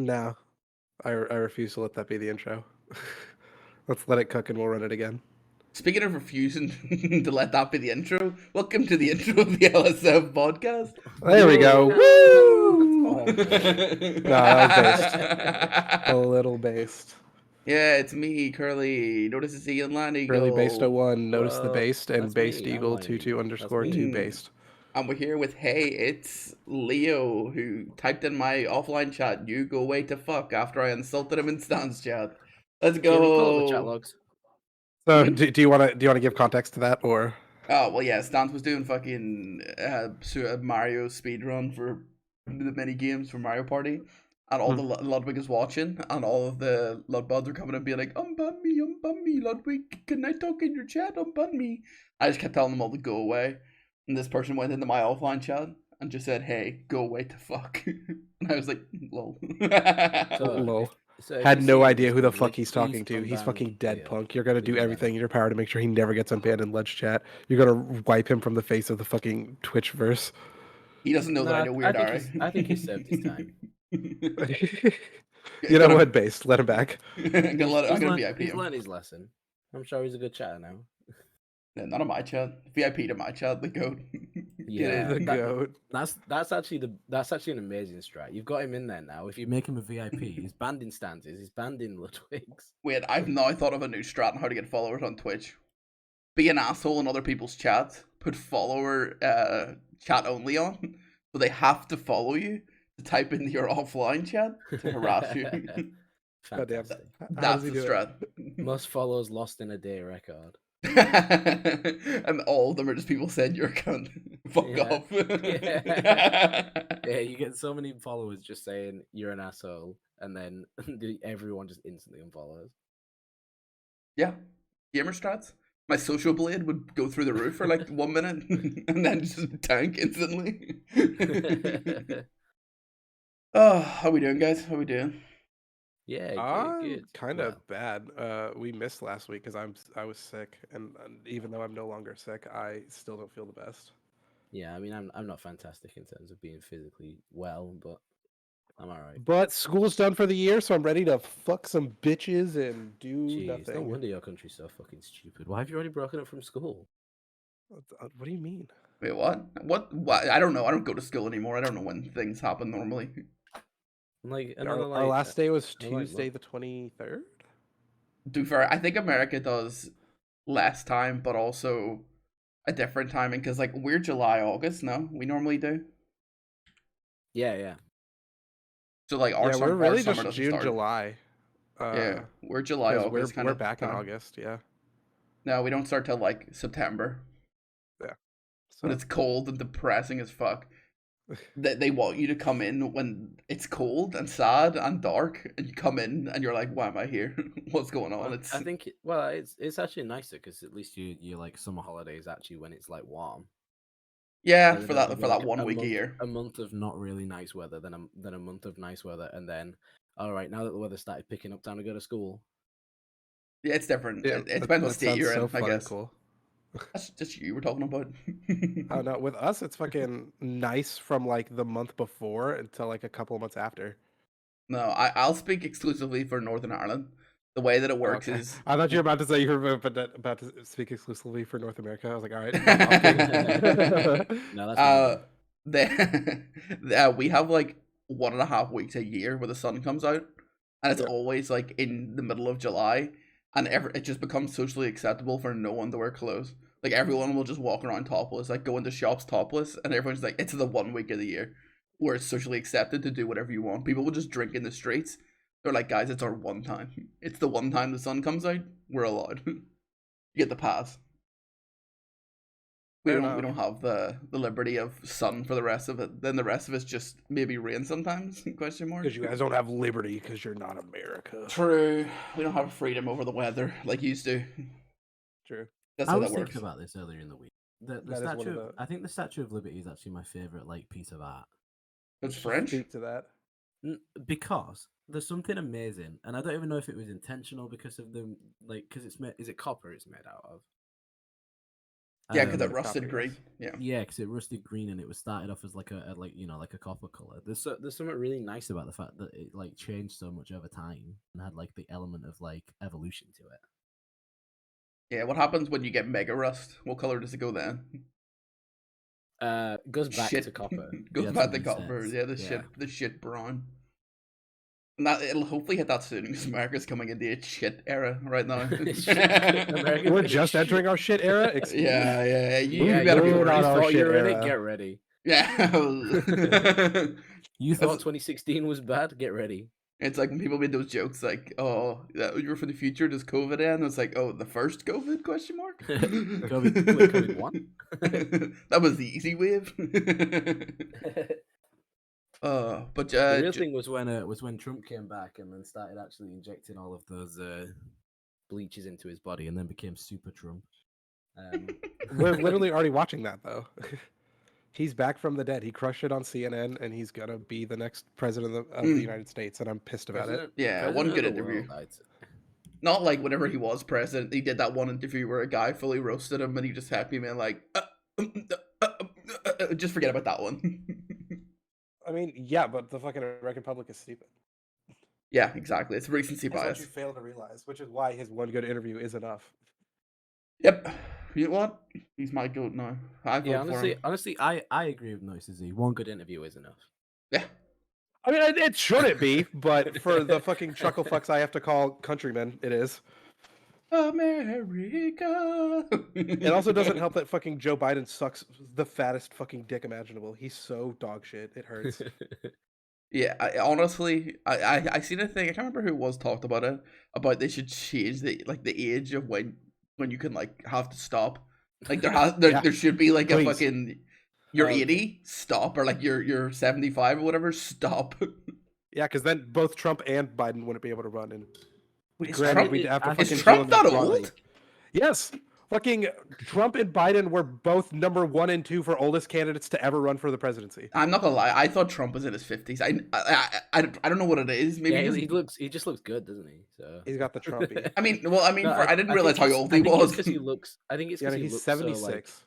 No, I refuse to let that be the intro. Let's let it cook and we'll run it again. Speaking of refusing to let that be the intro, welcome to the intro of the LSF podcast. There we go. Woo! Oh, No, that was based. A little based. Yeah, it's me, Curly. Notice it's Ian Land Eagle. Curly based 01. Notice the based and that's based me, eagle I'm Land 22 Eagle. underscore That's 2 me. based. And we're here with, hey, it's Leo, who typed in my offline chat, you go away to fuck, after I insulted him in Stan's chat. Let's Can we pull up the chat go. logs? So do you want to give context to that or? Oh, well, yeah, Stans was doing fucking Mario speedrun for the mini games for Mario Party, and all the Ludwig is watching, and all of the Ludbuds are coming and being like, unbun me, Ludwig, can I talk in your chat, unbun me? I just kept telling them all to go away, and this person went into my offline chat and just said, hey, go away to fuck. And I was like, lol. Lol. So Had you no see idea this, who the like, fuck he's please talking to. He's unban fucking dead, Leo. punk. You're gonna do Please unban everything him. in your power to make sure he never gets unbanned in Ledge Chat. You're gonna wipe him from the face of the fucking Twitch verse. He doesn't know that I know Weird Ari. I think he's served his time. You know what, based? Let him back. I'm gonna VIP He's him. learned his lesson. I'm sure he's a good chatter now. Yeah, not on my chat. VIP to my chat, the goat. Yeah, The goat. that's actually an amazing strat. You've got him in there now. If you make him a VIP, he's banned in stances. He's banned in Ludwig's. Wait, I've now thought of a new strat on how to get followers on Twitch. Be an asshole in other people's chats. Put follower chat only on, so they have to follow you to type into your offline chat to harass you. Fantastic. That's the strat. Most followers lost in a day record. And all of them are just people saying you're a cunt. Fuck off. Yeah, you get so many followers just saying you're an asshole, and then everyone just instantly unfollows. Yeah, gamer strats. My social blade would go through the roof for like 1 minute, and then just tank instantly. Oh, how we doing, guys? How we doing? Yeah, good. Kind of bad. We missed last week because I was sick, and even though I'm no longer sick, I still don't feel the best. Yeah, I mean, I'm not fantastic in terms of being physically well, but I'm alright. But school's done for the year, so I'm ready to fuck some bitches and do Jeez, nothing. no wonder your country's so fucking stupid. Why have you already broken up from school? What do you mean? Wait, what? What? I don't know. I don't go to school anymore. I don't know when things happen normally. Like Our last day was another, Tuesday the 23rd. To be fair, I think America does less time, but also a different timing because like we're July, August. No, we normally do. Yeah. So like We're really summer just doesn't June, start. July. Yeah, we're July, August. We're back in August. Yeah. No, we don't start till like September. Yeah. So When it's cold and depressing as fuck. They want you to come in when it's cold and sad and dark, and you come in and you're like, "Why am I here? What's going on?" I think it's actually nicer because at least you like summer holidays actually when it's like warm. Yeah, Rather for than that like 1 week a year. A month of not really nice weather, then a month of nice weather, and then all right, now that the weather started picking up, time to go to school. Yeah, it's different. Yeah, It depends what state you're in, I guess. Cool. That's just you were talking about. Oh no, with us it's fucking nice from like the month before until like a couple of months after. No, I'll speak exclusively for Northern Ireland. The way that it works is I thought you were about to say you were about to speak exclusively for North America. I was like, all right. No, that's we have like 1.5 weeks a year where the sun comes out, and it's always like in the middle of July, and it just becomes socially acceptable for no one to wear clothes. Like everyone will just walk around topless, like go into shops topless, and everyone's like, it's the 1 week of the year where it's socially accepted to do whatever you want. People will just drink in the streets. They're like, guys, it's our one time. It's the one time the sun comes out. We're allowed. You get the pass. We don't have the liberty of sun for the rest of it. Then the rest of it's just maybe rain sometimes? Question mark. Because you guys don't have liberty because you're not America. True. We don't have freedom over the weather like you used to. True. I was thinking about this earlier in the week. I think the Statue of Liberty is actually my favorite piece of art. It's French. Speak to that. Because there's something amazing, and I don't even know if it was intentional because of the because it's made. Is it copper? It's made out of. Yeah, because it Copper, rusted yes. green. Yeah. Yeah, because it rusted green and it was started off as like a like like a copper color. There's something really nice about the fact that it like changed so much over time and had like the element of like evolution to it. Yeah, what happens when you get mega rust? What color does it go then? Goes back Shit. to copper. Goes Yeah, back to to copper. resets. Yeah, the shit brown. And that it'll hopefully hit that soon because America's coming into its shit era right now. America- We're just entering our shit era. Excuse me. yeah. You Yeah, better be we're you not worried. our thought you shit were in it. era. Get ready. Yeah. You That's- thought 2016 was bad. Get ready. It's like when people made those jokes like, "Oh, you're from the future. Does COVID end?" It's like, "Oh, the first COVID?" Question mark. COVID one. That was the easy wave. But The real thing was when Trump came back and then started actually injecting all of those bleaches into his body and then became Super Trump. We're literally already watching that though. He's back from the dead. He crushed it on CNN, and he's gonna be the next president of the United States, and I'm pissed about it. Yeah, President one of good the interview. world, Not like whenever he was president, he did that one interview where a guy fully roasted him, and he just had me being like, just forget about that one. I mean, yeah, but the fucking American public is stupid. Yeah, exactly. It's recency That's what bias. you fail to realize, which is why his one good interview is enough. Yep. You know what? He's my goat now. I vote for him. honestly, I agree with Noisy Z. One good interview is enough. Yeah. I mean, it shouldn't be, but for the fucking chuckle fucks I have to call countrymen, it is. America. It also doesn't help that fucking Joe Biden sucks the fattest fucking dick imaginable. He's so dog shit. It hurts. Yeah, honestly, I seen a thing. I can't remember who it was talked about it. About they should change the age of when you can like have to stop. Like there should be like Please. a fucking you're 80, stop, or like you're 75 or whatever, stop. Yeah, because then both Trump and Biden wouldn't be able to run. And Wait, is granted, Trump, we'd have to is fucking Trump deal that with old? Yes. Fucking Trump and Biden were both number 1 and 2 for oldest candidates to ever run for the presidency. I'm not gonna lie. I thought Trump was in his 50s. I don't know what it is. Maybe Yeah, just- he just looks good, doesn't he? So He's got the Trumpy. I mean, No, I didn't realize think how it's- old he I think was. It's because he looks. I think it's Yeah, because no, he he's looks 76.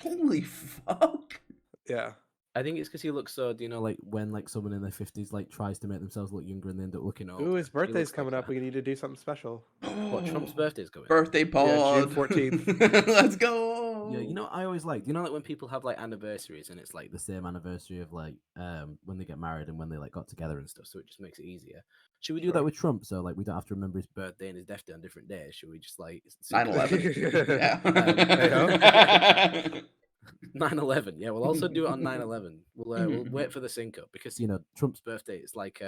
Holy fuck! Yeah. I think it's because he looks so. Do you know, like when like someone in their 50s like tries to make themselves look younger and they end up looking old. Ooh, his birthday's looks coming like up. that. We need to do something special. What Trump's birthday's going? Birthday pod. June 14th. Let's go. Yeah, you know, I always like, you know, like when people have like anniversaries and it's like the same anniversary of like when they get married and when they like got together and stuff, so it just makes it easier. Should we do that with Trump? So like we don't have to remember his birthday and his death day on different days. Should we just like 9/11. Yeah. 9/11? Yeah, we'll also do it on 9/11. We'll wait for the sync up because you know Trump's birthday. It's like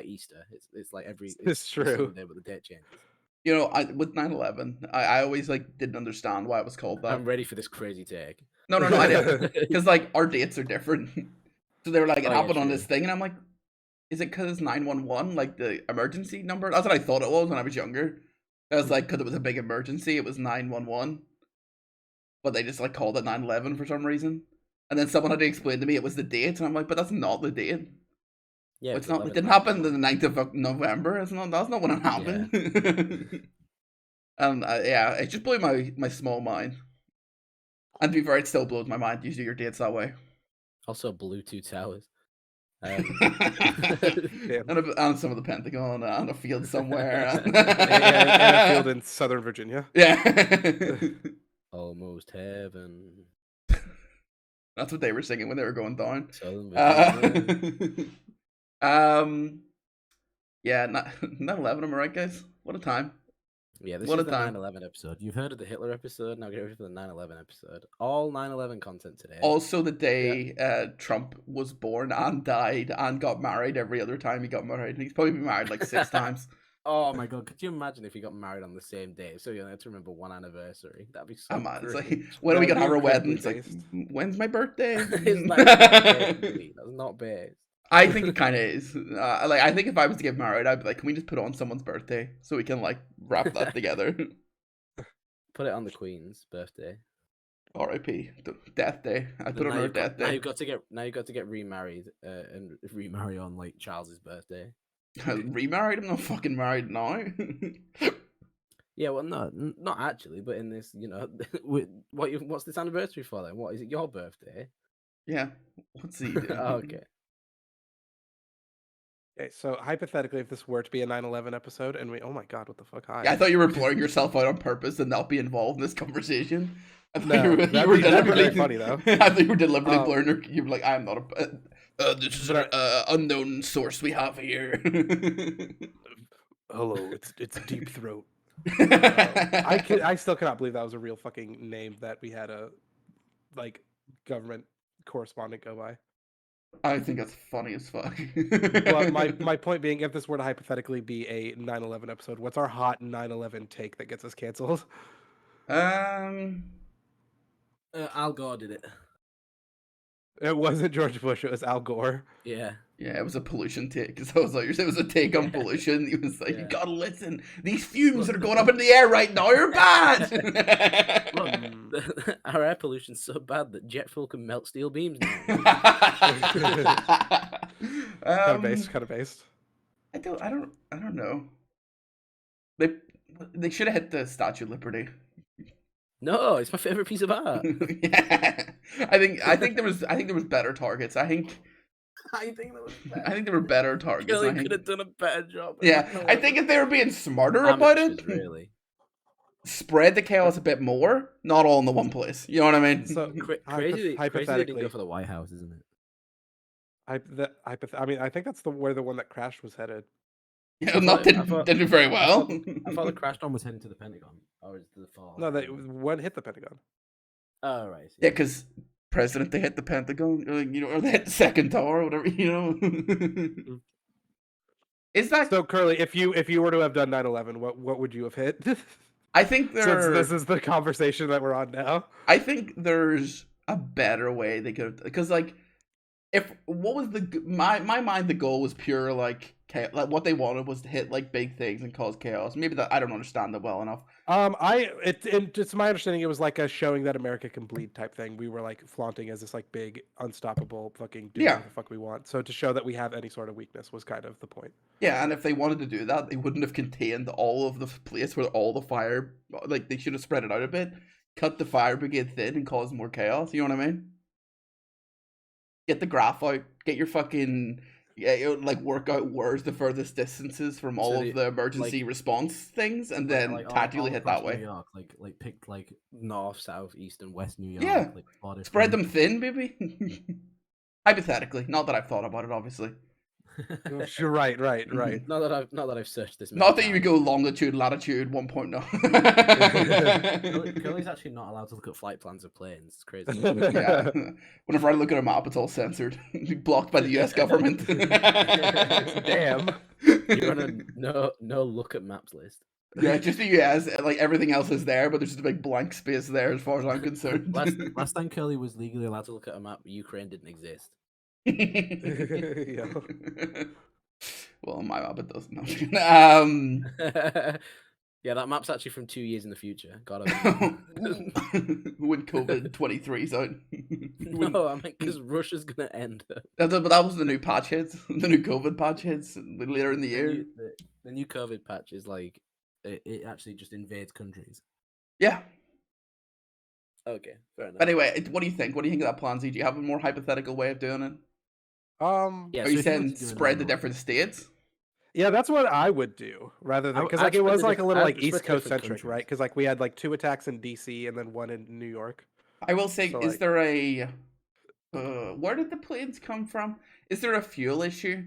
Easter. It's like every. It's true. Sunday, but the date changes. You know, with 9/11, I always like didn't understand why it was called that. I'm ready for this crazy take. No, I didn't, because like our dates are different. So they were like, it Oh, yeah, happened on true. this thing, and I'm like, is it because it's 911, like the emergency number? That's what I thought it was when I was younger. I was like, because it was a big emergency, it was 911. But they just like called it 9/11 for some reason. And then someone had to explain to me it was the date, and I'm like, but that's not the date. Yeah, It's not. It didn't happen on the 9th of November. That's not when it happened. And yeah, it just blew my small mind. And to be fair, it still blows my mind. You do your dates that way. Also, Bluetooth towers. And some of the Pentagon on a field somewhere. And a field in Southern Virginia. Yeah. Almost heaven. That's what they were singing when they were going down. Southern Virginia. Yeah, 9/11, am I right, guys? What a time. Yeah, this What is a the time. 9/11 episode. You've heard of the Hitler episode. Now get ready for the 9/11 episode. All 9/11 content today. Also, the day Trump was born and died and got married every other time he got married. He's probably been married like 6 times. Oh my god, could you imagine if he got married on the same day? So you have to remember one anniversary. That'd be so It's like, great. when are we That'd gonna have be our wedding? incredibly It's like, when's my birthday? It's like, that's not bad. I think it kind of is. Like, I think if I was to get married, I'd be like, can we just put it on someone's birthday so we can like wrap that together? Put it on the Queen's birthday. R.I.P. Death day. I put it on her death Now day. you've got to get remarried and remarry on like Charles's birthday. Remarried? I'm not fucking married now. Yeah, well, no, not actually, but in this, what's this anniversary for then? What is it? Your birthday? Yeah. What's he doing? Oh, okay. Okay, so hypothetically, if this were to be a 9/11 episode, and oh my god, what the fuck? Hi. Yeah, I thought you were blurring yourself out on purpose and not be involved in this conversation. I thought No, you were that'd be very deliberately funny, though. I thought you were deliberately Um, blurring. You were like, "I'm not a. This is an unknown source we have here." Hello, it's Deep Throat. I still cannot believe that was a real fucking name that we had a government correspondent go by. I think that's funny as fuck. But my point being, if this were to hypothetically be a 9/11 episode, what's our hot 9/11 take that gets us canceled? um, Al Gore did it. It wasn't George Bush, it was Al Gore. Yeah. yeah, it was a pollution take. Because I was like, it was a take on pollution. He was like, Yeah. you gotta listen. These fumes that are going up in the air right now are bad. Look, our air pollution's so bad that jet fuel can melt steel beams now. Kind of based. I don't know. They should have hit the Statue of Liberty. No, it's my favorite piece of art. Yeah. I think there was better targets. I think there were better targets. Really I think, could have done a better job. yeah, I think if they were being smarter about it, really. spread the chaos a bit more, not all in the one place. You know what I mean? So Crazy they hypothetically, didn't go for the White House, isn't it? I mean, I think that's where the one that crashed was headed. Yeah, didn't do very well. I thought the crash one was heading to the Pentagon, or is the fall? No, one hit the Pentagon. Oh, right. Yeah, because President, they hit the Pentagon, or they hit the second tower, or whatever, Is that So, Curly, if you were to have done 9/11, what would you have hit? I think Since this is the conversation that we're on now. I think there's a better way they could, because what was my mind, the goal was pure chaos, what they wanted was to hit big things and cause chaos. Maybe that I don't understand that well enough. It's my understanding it was like a showing that America can bleed type thing. We were flaunting as this big unstoppable fucking do whatever the fuck we want. So to show that we have any sort of weakness was kind of the point. Yeah, and if they wanted to do that, they wouldn't have contained all of the place where all the fire, they should have spread it out a bit, cut the fire brigade thin and cause more chaos. You know what I mean? Get the graph out, get your fucking work out where's the furthest distances from all of the emergency response things, and then tactically hit that way. New York, picked north, south, east, and west New York. Yeah, spread them thin, baby. Hypothetically, not that I've thought about it, obviously. You're right. Not that I've searched this. Not that you would go longitude, latitude 1.0. Curly's actually not allowed to look at flight plans of planes. It's crazy. Yeah. Whenever I look at a map, it's all censored, blocked by the U.S. government. Damn. You're on a no look at maps list. Yeah, just the U.S. Everything else is there, but there's just a big blank space there, as far as I'm concerned. Last time Curly was legally allowed to look at a map, Ukraine didn't exist. Yeah. Well, on my map it does. No. Yeah, that map's actually from 2 years in the future. God, when COVID-23's out. No, I mean because Russia's gonna end. But that was the new patch hits, the new COVID patch hits later in the year. The new COVID patch is it actually just invades countries. Yeah. Okay, fair enough. Anyway, what do you think? What do you think of that plan, Z? Do you have a more hypothetical way of doing it? Yeah, Are you saying spread the different states? Yeah, that's what I would do rather than because it was a little East Coast centric, right? Because we had 2 attacks in DC and then 1 in New York. I will say, is there a where did the planes come from? Is there a fuel issue?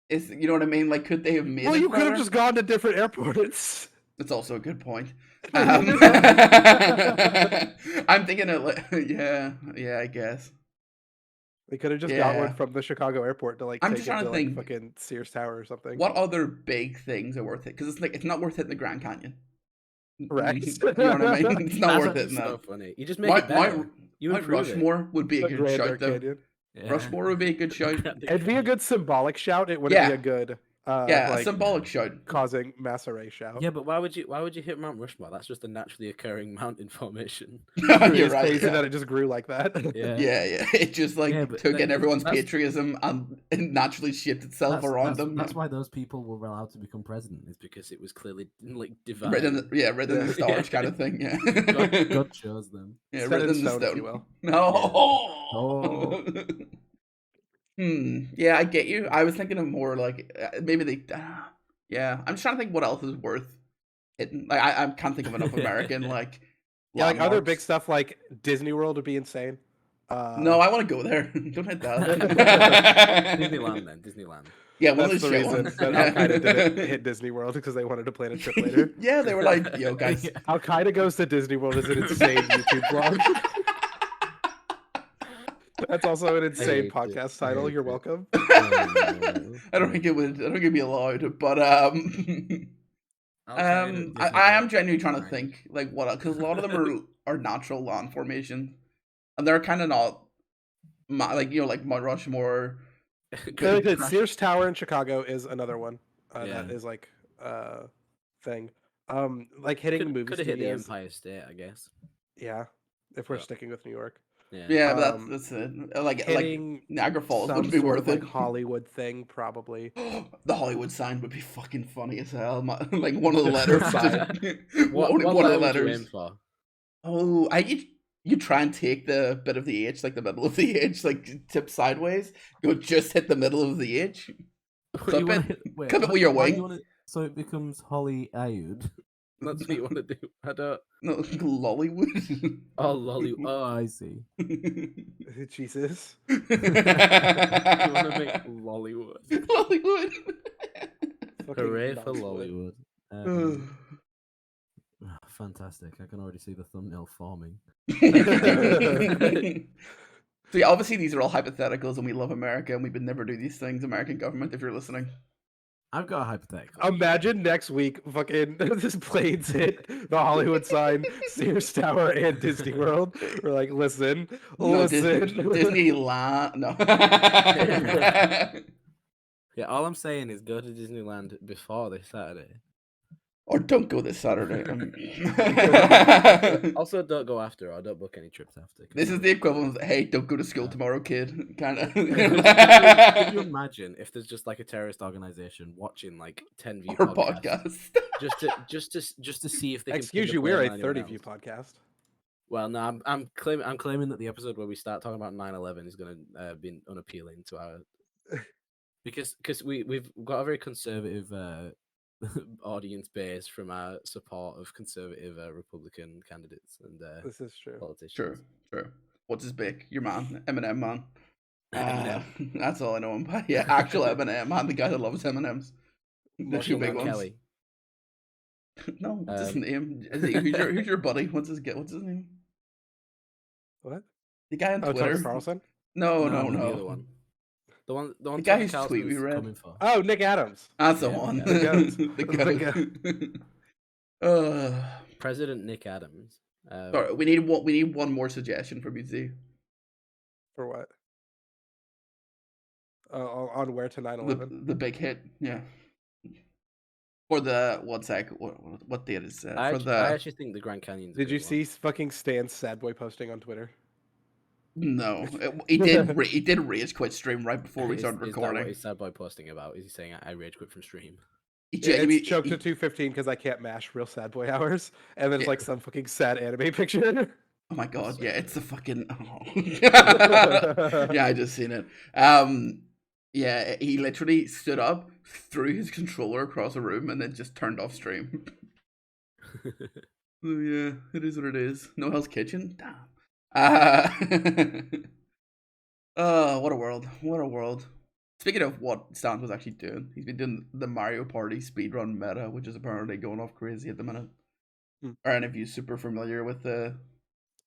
You know what I mean? Could they have made? Well, it you could better? have just gone to different airports. That's also a good point. I'm thinking yeah, I guess. They could have just got one from the Chicago airport to I'm take just it trying to to think, fucking Sears Tower or something. What other big things are worth it? Because it's not worth hitting the Grand Canyon. Correct. You know what I mean? It's not worth it. So funny. You just make it better. Mount Rushmore would be a good shout, though. Canyon. Yeah. Rushmore would be a good shout. It'd be a good symbolic shout. It wouldn't be a good Yeah, a like symbolic shout. causing mass shout. Yeah, but why would you hit Mount Rushmore? That's just a naturally occurring mountain formation. It You're is right. crazy Yeah. that it just grew like that. Yeah. Yeah. It just like Yeah, but took in everyone's that's- patriotism and it naturally shaped itself around them. That's why those people were allowed to become president. Is because it was clearly like divine. Written in the stars kind of thing. Yeah. God chose them. Yeah, Set written in in the stone, stone. if you will. No. Oh. Yeah, I get you. I was thinking of more like maybe they. Yeah, I'm just trying to think what else is worth hitting. Like I can't think of enough American like. Yeah, like other big landmarks. stuff like Disney World would be insane. No, I want to go there. Don't hit that. Disneyland then. Disneyland. Yeah, one That's of the those shit reason ones. that Al Qaeda didn't hit Disney World because they wanted to plan a trip later. Yeah, they were like, "Yo, guys." Al Qaeda goes to Disney World is an insane YouTube vlog. That's also an insane hate podcast it. title. I hate You're it. welcome. I don't think it would. I don't think it'd be allowed. But I am genuinely trying to think like what, because a lot of them are natural land formations, and they're kind of not like like Mount Rushmore. The Sears Tower in Chicago is another one Yeah. that is like thing. Like hitting movie could have hit the studios. Empire State, I guess. Yeah, if we're Yeah. sticking with New York. Yeah, but Um, that's it. Like hitting Niagara Falls some wouldn't be sort worth of, like it. Hollywood thing probably. The Hollywood sign would be fucking funny as hell. Like one of the letters. What one of letter the would you letters. aim for? Oh, you try and take the bit of the H, like the middle of the H, like tip sideways. Go just hit the middle of the H. Clip it. Clip it with your wing. So it becomes Holly Ayud. That's what you want to do. I don't. No, Lollywood. Oh, lolly. Oh, I see. Jesus. You want to make Lollywood. Lollywood. Fucking Hooray for Knoxwood. Lollywood. Fantastic. I can already see the thumbnail forming. So yeah, obviously these are all hypotheticals, and we love America, and we would never do these things. American government, if you're listening. I've got a hypothetical. Imagine next week, fucking this planes hit the Hollywood sign, Sears Tower, and Disney World. We're like, listen. Disneyland. No. Yeah, all I'm saying is go to Disneyland before this Saturday. Or don't go this Saturday. Also, don't go after, or don't book any trips after. This is the equivalent of, hey, don't go to school tomorrow, kid. Kind of. Could you imagine if there's just like a terrorist organization watching like 10 view Or podcasts podcast. just to see if they can Excuse pick you, up we're on a anyone 30 view else? podcast. Well, no, I'm claiming that the episode where we start talking about 9/11 is going to be unappealing to our because we've got a very conservative audience base from our support of conservative Republican candidates and This is true. politicians. True. What's his big? Your man, Eminem, man. Eminem. That's all I know him by. Yeah, actual Eminem, man, the guy that loves M&Ms. The two big ones. Kelly. No, what's his name? Who's your buddy? What's his name? What? The guy on Oh, Twitter. Tucker Carlson? No. The other one. The one The guy Tucker whose tweet we Carlson's read. coming for. Oh, Nick Adams. That's the Yeah, one. yeah. The goat. President Nick Adams. Sorry, we need one more suggestion from you, Z. For what? On where to 9/11? The big hit, yeah. For the what date is that? I For actually think the Grand Canyon's a Did good you one. see fucking Stan's sad boy posting on Twitter? No, he did rage quit stream right before we started Is that recording. what is Sad Boy posting about? Is he saying I rage quit from stream? He Yeah, genuinely- it's choked to 2:15 because I can't mash real sad boy hours, and then it's Yeah. like some fucking sad anime picture. Oh my god, So yeah, it's the good. fucking. Oh. Yeah, I just seen it. Yeah, he literally stood up, threw his controller across the room, and then just turned off stream. Oh yeah, it is what it is. No Hell's Kitchen. Damn. Oh, what a world! What a world! Speaking of what Stan was actually doing, he's been doing the Mario Party speedrun meta, which is apparently going off crazy at the minute. Are any of you super familiar with the?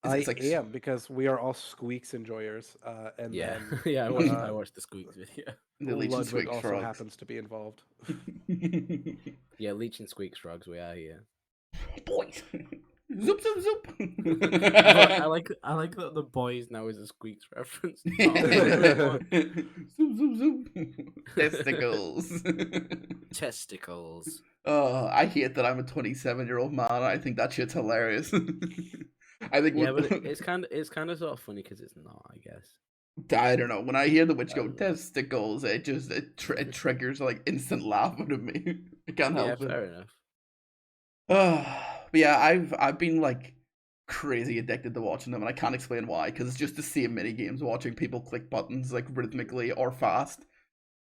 I am, because we are all Squeaks enjoyers, and Yeah, then yeah. I watched the Squeaks video. The Leech and Ludwig Squeak also frogs. happens to be involved. Yeah, Leech and Squeaks frogs. We are here. Boys. Zoop zoop zoop. I like that the boys now is a Squeaks reference. Zoop zoop zoop. Testicles. Testicles. Oh, I hate that I'm a 27-year-old man. I think that shit's hilarious. I think Yeah, but it's kind of sort of funny because it's not, I guess. I don't know. When I hear the witch go testicles, it triggers like instant laughing at me. I can't help it. Fair enough. But yeah, I've been like crazy addicted to watching them, and I can't explain why. Because it's just the same mini games, watching people click buttons like rhythmically or fast,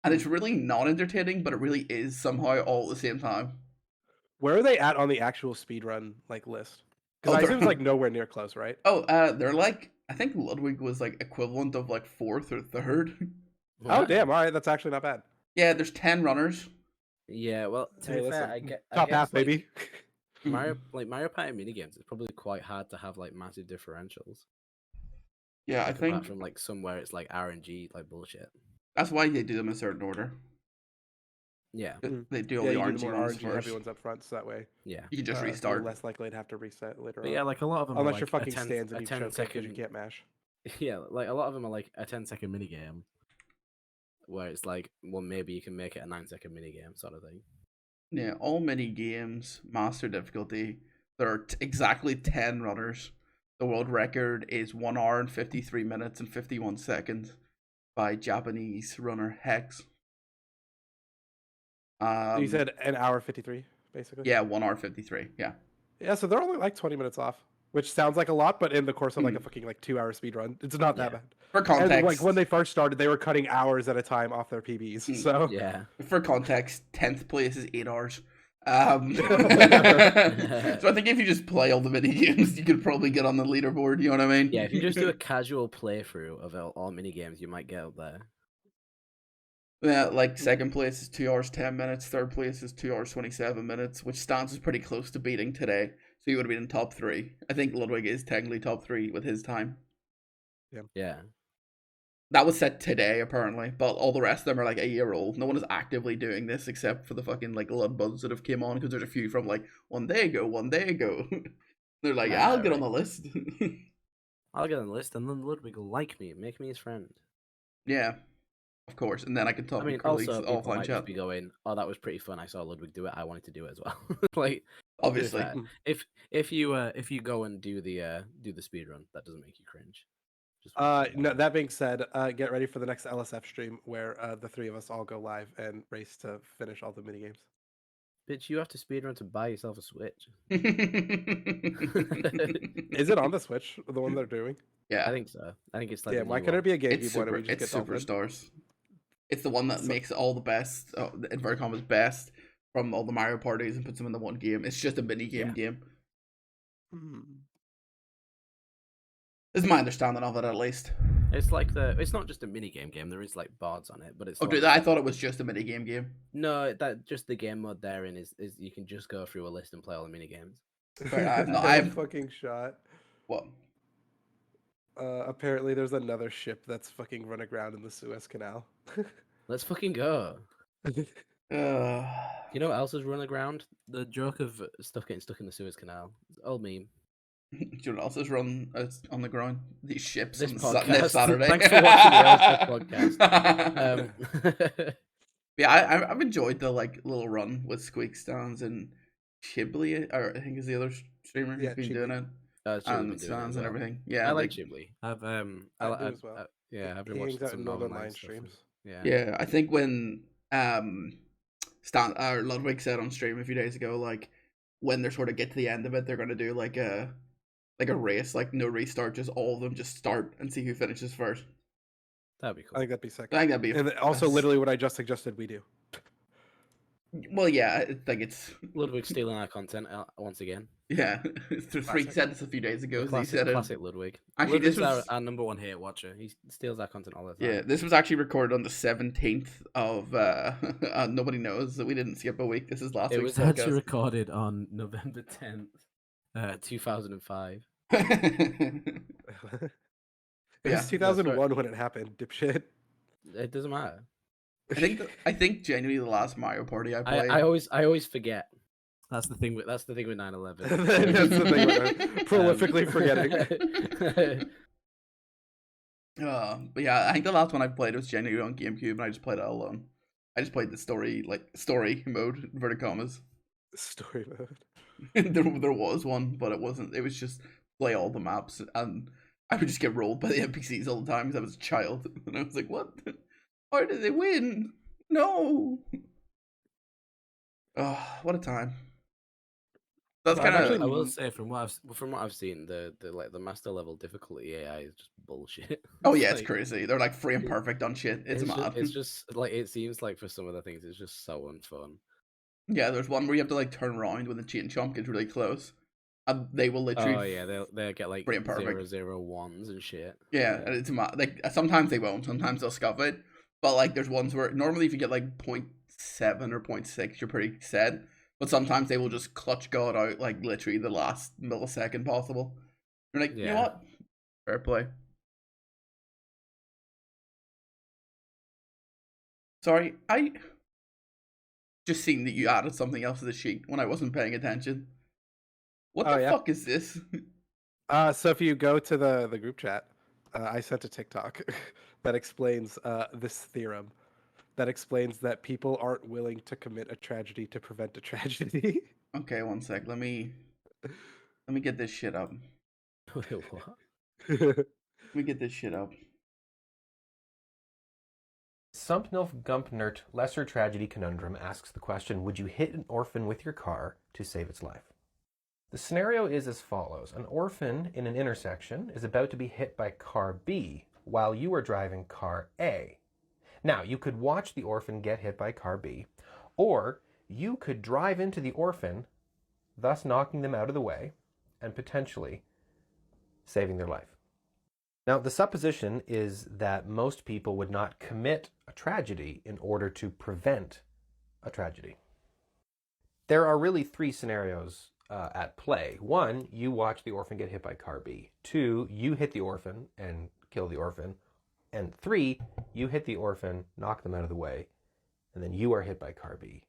and it's really not entertaining, but it really is somehow all at the same time. Where are they at on the actual speedrun like list? Because I assume it's like nowhere near close, right? They're like, I think Ludwig was like equivalent of like 4th or 3rd. Oh damn! All right, that's actually not bad. Yeah, there's 10 runners. Yeah, well, to be fair, I guess top half, like, baby. Mario Party minigames, it's probably quite hard to have like massive differentials. Yeah, like, I think apart from like somewhere it's like RNG like bullshit. That's why they do them in a certain order. Yeah, they do all Yeah, the you do RNG the more ones RNG first. heavy ones up front, so that way yeah. You can just you're restart. less likely to have to reset later But on. yeah, like a lot of them, Unless are, like, your fucking a 10, stands a and you 10 choke because you second. can't mash. Yeah, like a lot of them are like a 10-second minigame, where it's like, well, maybe you can make it a 9-second minigame sort of thing. Yeah, all mini games, master difficulty. There are exactly 10 runners. The world record is 1 hour and 53 minutes and 51 seconds by Japanese runner Hex. You said an hour 53, basically. Yeah, 1 hour 53. Yeah. Yeah, so they're only like 20 minutes off, which sounds like a lot, but in the course of like a fucking like 2-hour speed run, it's not that bad. For context, and like when they first started, they were cutting hours at a time off their PBs. So yeah. For context, 10th place is 8 hours. So I think if you just play all the mini games, you could probably get on the leaderboard. You know what I mean? Yeah, if you just do a casual playthrough of all mini games, you might get up there. Yeah, like second place is 2 hours 10 minutes. Third place is 2 hours 27 minutes, which Stance is pretty close to beating today. So you would have been in top 3. I think Ludwig is technically top 3 with his time. Yeah. That was set today apparently, but all the rest of them are like a year old. No one is actively doing this except for the fucking like Lud Buds that have came on, because there's a few from like one day ago. They're like, I'll get on the list. I'll get on the list, and then Ludwig will like me and make me his friend. Yeah. Of course, and then I can talk I mean, to colleagues also people offline might chat. just be going, "Oh, that was pretty fun. I saw Ludwig do it. I wanted to do it as well." Like, Obviously, if you go and do the speed run, that doesn't make you cringe. no, that being said, get ready for the next LSF stream where the 3 of us all go live and race to finish all the minigames. Bitch, you have to speedrun to buy yourself a Switch. Is it on the Switch, the one they're doing? Yeah, I think so. I think it's like. Damn, why can't it be a GameCube it's one? super, And we just it's get Superstars. It's the one that makes all the best, inverted commas best, from all the Mario parties and puts them in the one game. It's just a mini game. This is my understanding of it, at least. It's like it's not just a mini game. There is like bards on it, but it's. Oh, dude, I thought it was just a mini game. No, that just the game mode therein is you can just go through a list and play all the mini games. I've fucking shot. What? Apparently there's another ship that's fucking run aground in the Suez Canal. Let's fucking go. You know what else is run aground? The joke of stuff getting stuck in the Suez Canal. Old meme. Do you know what else is run on the ground? These ships This on podcast. Saturday. Thanks for watching the LSF podcast. Yeah, I've enjoyed the like little run with Squeak Stands and Chibli, or I think is the other streamer who's been doing it. And Stands and everything. Yeah, I like Chibli. I've I do as well. Yeah, I've been watching some Northern Line Line stuff. streams. Yeah, I think when Stan or Ludwig said on stream a few days ago, like when they sort of get to the end of it, they're gonna do like a race, like no restart, just all of them just start and see who finishes first. That'd be cool. I think that'd be sick. I think that'd be and also literally what I just suggested we do. Well, yeah, I think it's Ludwig stealing our content once again. Yeah, Freak said this a few days ago. Classic Ludwig. Actually, Ludwig's this was our number one hate watcher. He steals our content all the time. Yeah, this was actually recorded on the 17th of nobody knows that we didn't skip a week. This is last week's podcast. It was actually recorded on November 10th, 2005. It was 2001 when it happened, dipshit. It doesn't matter. I think genuinely the last Mario Party I played. I always forget. That's the thing with 9/11. That's the thing with prolifically forgetting. But yeah, I think the last one I played was genuinely on GameCube, and I just played it all alone. I just played the story mode, inverted commas. Story mode. there was one, but it wasn't. It was just play all the maps, and I would just get rolled by the NPCs all the time because I was a child, and I was like, "What? Why did they win? No!" Oh, what a time. That's Well, kind of. I will say from what I've seen, the master level difficulty AI is just bullshit. Oh yeah, it's like, crazy. They're like frame perfect on shit. It's mad. It's just like it seems like for some of the things, it's just so unfun. Yeah, there's one where you have to like turn around when the chain chomp gets really close, and they will literally. Oh yeah, they'll get like frame perfect. 001s and shit. Yeah, and it's mad. Like sometimes they won't. Sometimes they'll scuff it. But like, there's ones where normally if you get like 0.7 or 0.6, you're pretty set. But sometimes they will just clutch God out like literally the last millisecond possible. You're like, you know what? Fair play. Sorry, I just seen that you added something else to the sheet when I wasn't paying attention. What the fuck is this? So if you go to the group chat, I sent a TikTok that explains this theorem. That explains that people aren't willing to commit a tragedy to prevent a tragedy. Okay, one sec. Let me get this shit up. Wait, what? Let me get this shit up. Sumpnilf Gumpnert Lesser Tragedy Conundrum asks the question, would you hit an orphan with your car to save its life? The scenario is as follows. An orphan in an intersection is about to be hit by car B while you are driving car A. Now, you could watch the orphan get hit by car B, or you could drive into the orphan, thus knocking them out of the way and potentially saving their life. Now, the supposition is that most people would not commit a tragedy in order to prevent a tragedy. There are really three scenarios at play. One, you watch the orphan get hit by car B. Two, you hit the orphan and kill the orphan. And three, you hit the orphan, knock them out of the way, and then you are hit by car B.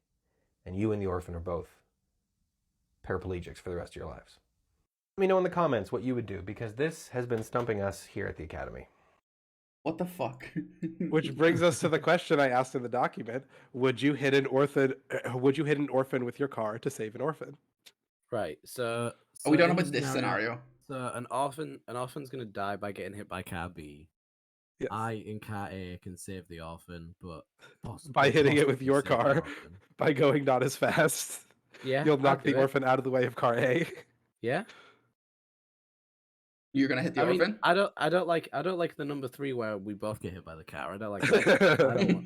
And you and the orphan are both paraplegics for the rest of your lives. Let me know in the comments what you would do, because this has been stumping us here at the Academy. What the fuck? Which brings us to the question I asked in the document: would you hit an orphan with your car to save an orphan? Right. So we don't know about this scenario. So an orphan's gonna die by getting hit by car B. Yes. I in car A can save the orphan, but by hitting it with your car, by going not as fast. Yeah, you'll knock the orphan out of the way of car A. Yeah. You're gonna hit the orphan? I don't like the number 3 where we both get hit by the car. I don't like that.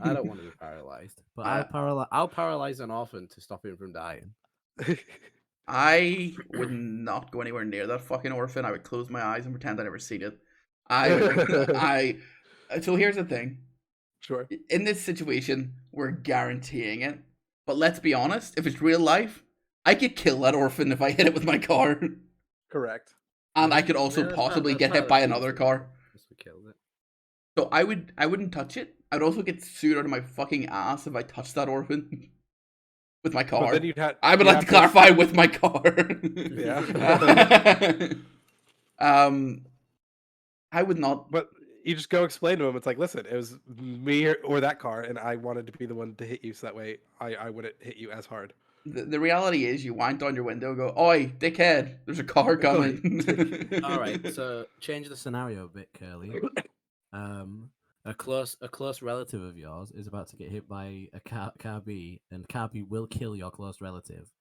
I don't want to be paralyzed. But I'll paralyze an orphan to stop him from dying. I would not go anywhere near that fucking orphan. I would close my eyes and pretend I never seen it. So here's the thing. Sure. In this situation, we're guaranteeing it. But let's be honest, if it's real life, I could kill that orphan if I hit it with my car. Correct. And I could also possibly get hit by another car. So I wouldn't touch it. I'd also get sued out of my fucking ass if I touched that orphan with my car. But then I would like to clarify with my car. Yeah. I would not. But you just go explain to him. It's like, listen, it was me or that car, and I wanted to be the one to hit you, so that way I wouldn't hit you as hard. The reality is, you wind down your window, and go, "Oi, dickhead! There's a car coming." All right, so change the scenario a bit, Curly. A close relative of yours is about to get hit by a car B, and car B will kill your close relative.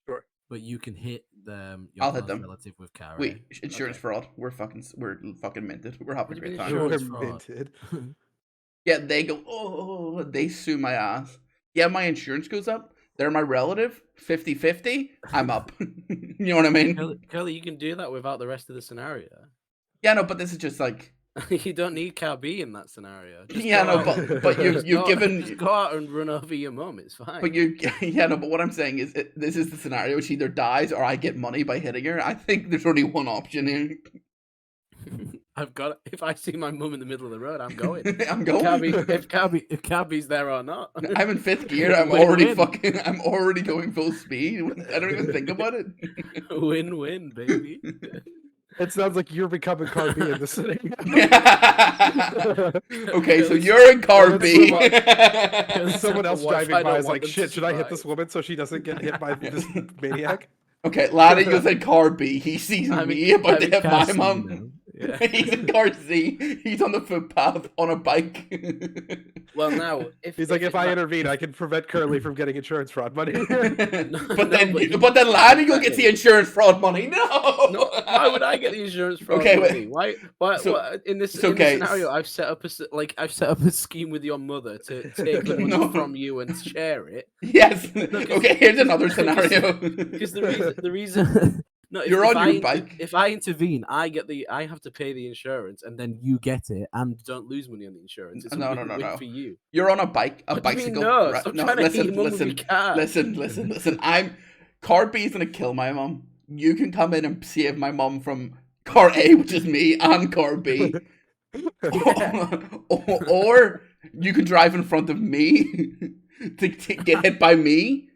Sure. But you can hit them. I'll hit them. Relative with car. Wait, insurance fraud. We're fucking minted. We're having a great time. We're minted. Yeah, they go. Oh, they sue my ass. Yeah, my insurance goes up. They're my relative. 50-50. I'm up. You know what I mean? Curly, you can do that without the rest of the scenario. Yeah, no, but this is just like. You don't need car B in that scenario. Just but you've given. Just go out and run over your mum. It's fine. But but what I'm saying is, this is the scenario. She either dies or I get money by hitting her. I think there's only one option here. I've got. If I see my mum in the middle of the road, I'm going. I'm going. If Cabby's there or not. I'm in 5th gear. I'm already going full speed. I don't even think about it. Win-win, baby. It sounds like you're becoming car B in the city. Okay, so you're in car B. Someone else What if driving I by don't is want like, them to shit, should I hit this survive? woman so she doesn't get hit by this maniac? Okay, laddie goes in car B. He sees me about to hit my mum. Yeah. He's in car C. He's on the footpath on a bike. Well, now He's like, if I intervene, I can prevent Curly from getting insurance fraud money. but then laddie go gets the insurance fraud money. No. Why would I get the insurance from Okay, money? wait. Why? So- In this okay, scenario, I've set up a scheme with your mother to take the money No. from you and share it. Yes. Okay, here's another scenario. Because the reason. No, You're on your bike. If I intervene, I have to pay the insurance, and then you get it and don't lose money on the insurance. It's a No, win-win for you. You're on a bike, a What do you mean, bicycle. no? right? Stop No, trying to hit your mum with listen, your car. listen. Car B is gonna kill my mum. You can come in and save my mum from car A, which is me, and car B. or you can drive in front of me to get hit by me.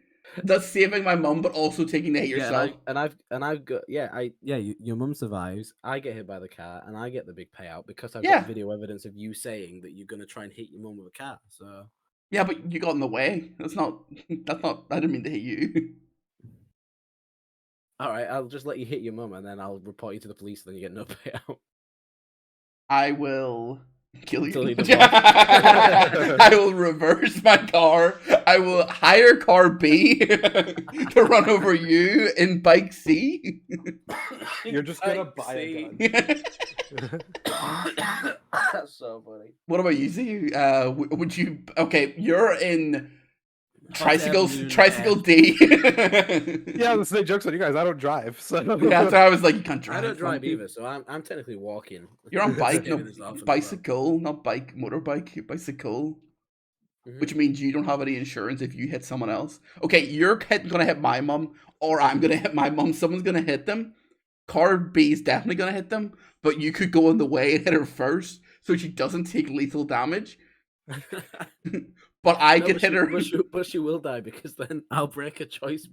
That's saving my mum, but also taking the hit yourself. I've got your mum survives. I get hit by the car, and I get the big payout because I've Yeah. got video evidence of you saying that you're gonna try and hit your mum with a car. So Yeah, but you got in the way. That's not. I didn't mean to hit you. all right, I'll just let you hit your mum, and then I'll report you to the police. And then you get no payout. I will kill you. Delete the I will reverse my car. I will hire car B to run over you in bike C. You're just gonna buy a gun. That's so funny. What about you, Z? Would you? Okay, you're in tricycle Afternoon, D. Yeah, let's say jokes on you guys. I don't drive, so Yeah, that's why I was like, you can't drive. I don't drive Frankie. either, so I'm technically walking. You're on bike, no, Getting this off and bicycle, not bike, motorbike, bicycle. Mhm. Which means you don't have any insurance if you hit someone else. Okay, you're gonna hit my mum, or I'm gonna hit my mum. Someone's gonna hit them. Car B is definitely gonna hit them, but you could go in the way and hit her first, so she doesn't take lethal damage. But I could hit her. But she will die because then I'll break a choice.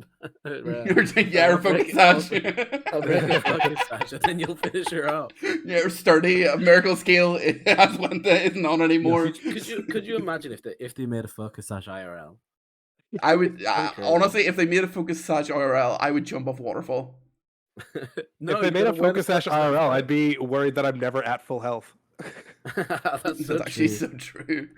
Yeah, her focus sash. I'll break a focus sash, and then you'll finish her off. Yeah, her sturdy miracle scale isn't on anymore. Could you imagine if they made a focus sash IRL? I would Okay. honestly, if they made a focus sash IRL, I would jump off waterfall. if they made a focus sash IRL, I'd be worried that I'm never at full health. That's so actually true. so true.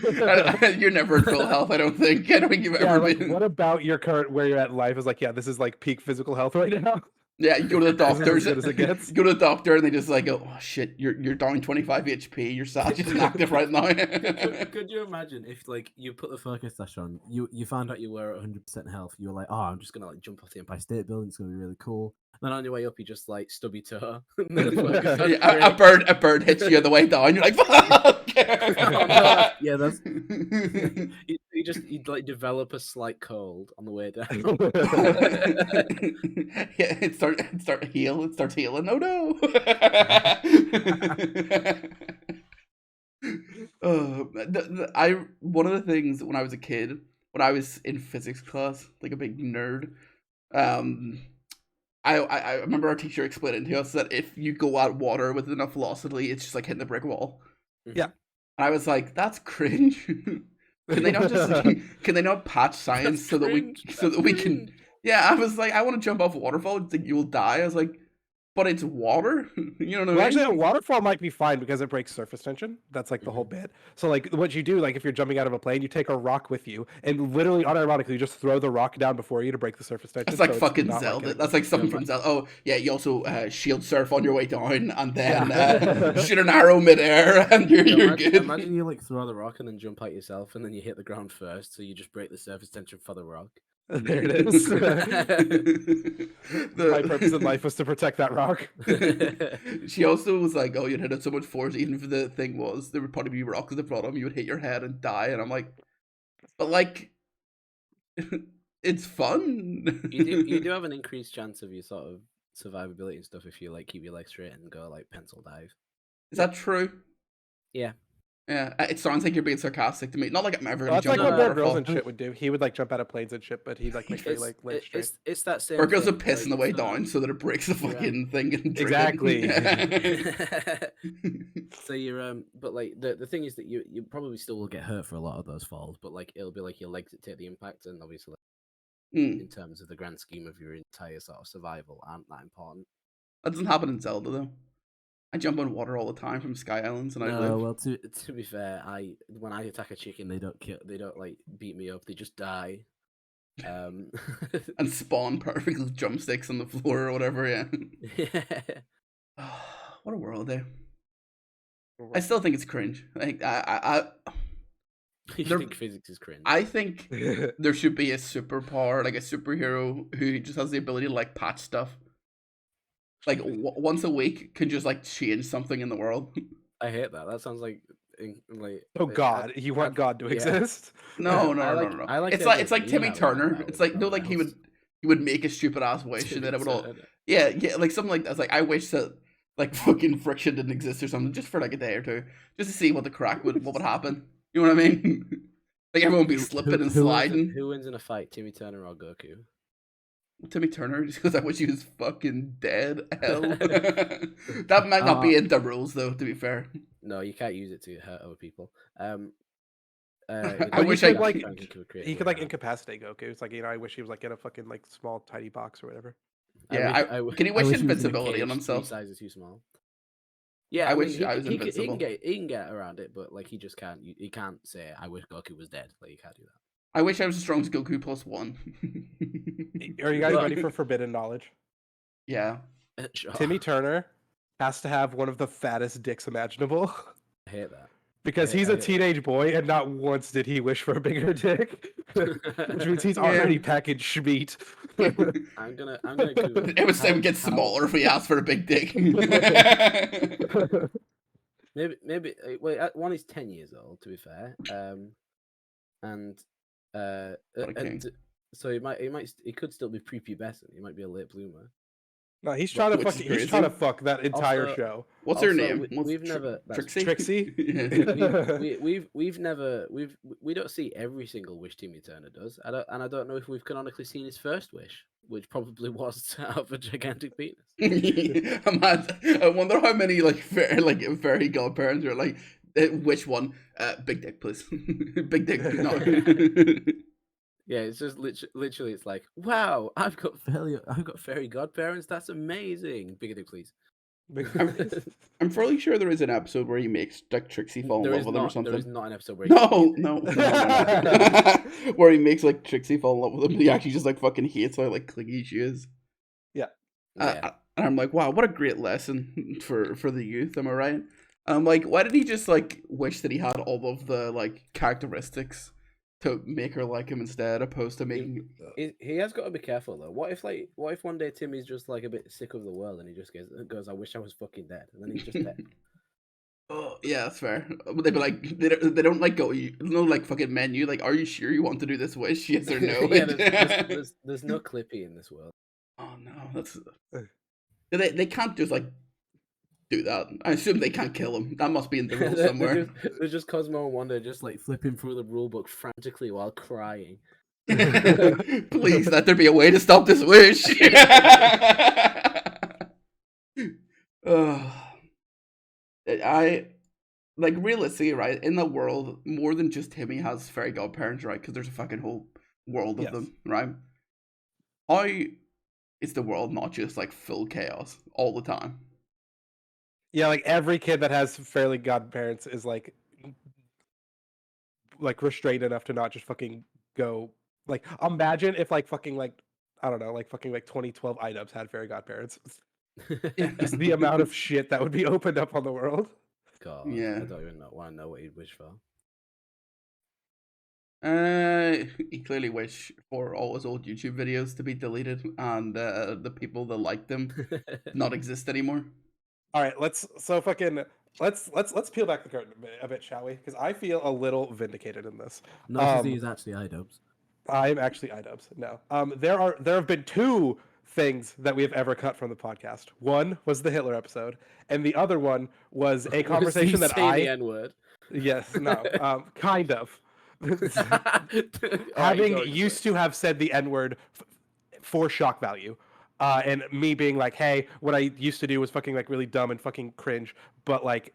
You're never at full health, I don't think. I don't think you've ever been. What about your current where you're at in life is like, yeah, this is like peak physical health right now. Yeah, you go to the doctors. As good as it gets. You go to the doctor and they just like, oh shit, you're down 25 HP. Your sash is inactive right now. Could you imagine if like you put the focus sash on, you found out you were at 100% health, you were like, oh, I'm just gonna like jump off the Empire State Building, it's gonna be really cool. And then on your way up, you just like stub your toe. And then the focus sash a bird hits you on the way down. You're like, fuck. Yeah, that's you'd like develop a slight cold on the way down. Yeah, it starts healing. Oh no. One of the things when I was a kid, when I was in physics class, like a big nerd, I remember our teacher explaining to us that if you go at water with enough velocity, it's just like hitting a brick wall. Yeah. And I was like, that's cringe. Can they not patch science so that we can? Yeah, I was like, I want to jump off a waterfall. It's like you'll die. I was like, but it's water. You know what I mean? Well, actually, a waterfall might be fine because it breaks surface tension. That's like the whole bit. So, like, what you do, like, if you're jumping out of a plane, you take a rock with you, and literally, unironically, you just throw the rock down before you to break the surface tension. That's like so fucking not Zelda. Like That's like something from Zelda. Oh, yeah, you also shield surf on your way down, and then shoot an arrow midair, and you're good. Imagine you like throw the rock and then jump out yourself, and then you hit the ground first, so you just break the surface tension for the rock. There it is. My purpose in life was to protect that rock. She also was like, "Oh, you'd hit it so much force, even if the thing was there would probably be rocks at the bottom. You would hit your head and die." And I'm like, "But like, it's fun." You do have an increased chance of your sort of survivability and stuff if you like keep your legs straight and go like pencil dive. Is that true? Yeah. Yeah, it sounds like you're being sarcastic to me. Not like I'm ever Well, gonna that's like jump what in a Bear Grylls waterfall. and shit would do. He would like jump out of planes and shit, but he'd like make sure he like land straight. It's that same. Or goes thing, a pissing the like, way it's, down so that it breaks the fucking thing and drip Exactly. it. So you're but like the thing is that you probably still will get hurt for a lot of those falls, but like it'll be like your legs that take the impact, and obviously Hmm. in terms of the grand scheme of your entire sort of survival aren't that important. That doesn't happen in Zelda though. I jump in water all the time from Sky Islands and I live. No, well to be fair, when I attack a chicken, they don't like beat me up, they just die. And spawn perfect with drumsticks on the floor or whatever, yeah. What a world, eh? I still think it's cringe. Like You There- think physics is cringe? I think there should be a superpower, like a superhero who just has the ability to like patch stuff. Like once a week can just like change something in the world. I hate that. That sounds like Oh God, you want God to yeah. exist? No. I like It's the like idea that Timmy you have Turner. that It's with like no, no like one he else. would make a stupid ass wish and Timmy then it would all Turner. yeah, like something like that. It's like I wish that like fucking friction didn't exist or something, just for like a day or two, just to see what would happen. You know what I mean? Like everyone would be slipping and sliding. Who wins in a fight, Timmy Turner or Goku? Timmy Turner, just because I wish he was fucking dead. Hell, that might not be in the rules though. To be fair, No, you can't use it to hurt other people. I wish I could, like, he He could like incapacitate Goku. It's like, I wish he was like in a fucking like small tiny box or whatever. yeah. Can he wish invincibility on Three himself? sizes too small. Yeah, I mean, wish I was he invincible. he can get around it, but like he just can't. He can't say, "I wish Goku was dead." Like you can't do that. I wish I was as strong as Goku +1. Are you guys Look. ready for forbidden knowledge? Yeah. Sure. Timmy Turner has to have one of the fattest dicks imaginable I hate that. because I he's a hate it. teenage boy and not once did he wish for a bigger dick, which means he's Yeah. already packaged meat. I'm gonna Google. It would how- get how- smaller if he asked for a big dick. Maybe wait. One is 10 years old. To be fair, and What a king. so he could still be prepubescent. He might be a late bloomer. No, he's trying to Which is fuck. He's crazy. trying to fuck that entire Also- show. What's her Also, name? we- What's we've never- that's Trixie. Trixie? Yeah. We don't see every single wish Timmy Turner does. I don't know if we've canonically seen his first wish, which probably was to have a gigantic penis. I wonder how many like fairy godparents are like. Which one? Big dick, please. Big dick. No. Yeah, it's just literally it's like, wow, I've got fairy godparents. That's amazing. Bigger dick, please. I'm fairly sure there is an episode where he makes like Trixie fall in There love is with him or not. something. There is not an episode where. No. Where he makes like Trixie fall in love with him. He actually just like fucking hates how like clingy she is. Yeah. And I'm like, wow, what a great lesson for the youth. Am I right? I'm like, why did he just like wish that he had all of the like characteristics to make her like him instead, opposed to making? He has got to be careful though. What if one day Timmy's just like a bit sick of the world and he just goes, I wish I was fucking dead, and then he's just dead. Oh yeah, that's fair. But they'd be like, they don't like go, no like fucking menu. Like, are you sure you want to do this wish? Yes or no? Yeah, there's no Clippy in this world. Oh no, that's they can't just like do that. I assume they can't kill him. That must be in the rules somewhere. There's just Cosmo and Wanda just like flipping through the rule book frantically while crying. Please let there be a way to stop this wish. I like realistically, right? In the world, more than just Timmy has fairy godparents, right? Because there's a fucking whole world of Yes. them, right? How is the world not just like full chaos all the time? Yeah, like every kid that has fairly godparents is like restrained enough to not just fucking go. Like, imagine if like fucking like I don't know, like fucking like 2012 iDubbbz had fairy godparents. Just the amount of shit that would be opened up on the world. God, Yeah. I don't even want to know what he'd wish for. He clearly wished for all his old YouTube videos to be deleted and the people that liked them not exist anymore. All right, let's peel back the curtain a bit, shall we? Because I feel a little vindicated in this. No, he's actually iDubbbz. I'm actually iDubbbz. No, there have been two things that we have ever cut from the podcast. One was the Hitler episode, and the other one was a conversation that Say the I N-word. yes, no, kind of. Alright, Having go, used to have said the N-word for shock value. And me being like, hey, what I used to do was fucking like really dumb and fucking cringe, but like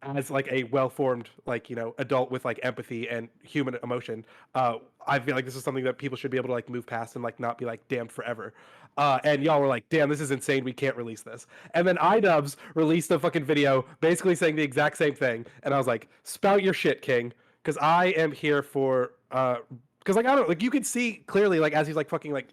as like a well-formed like adult with like empathy and human emotion, I feel like this is something that people should be able to like move past and like not be like damned forever. And y'all were like, damn, this is insane, we can't release this. And then iDubbbz released a fucking video basically saying the exact same thing, and I was like, spout your shit, king, because I am here for because like I don't know, like you can see clearly like as he's like fucking like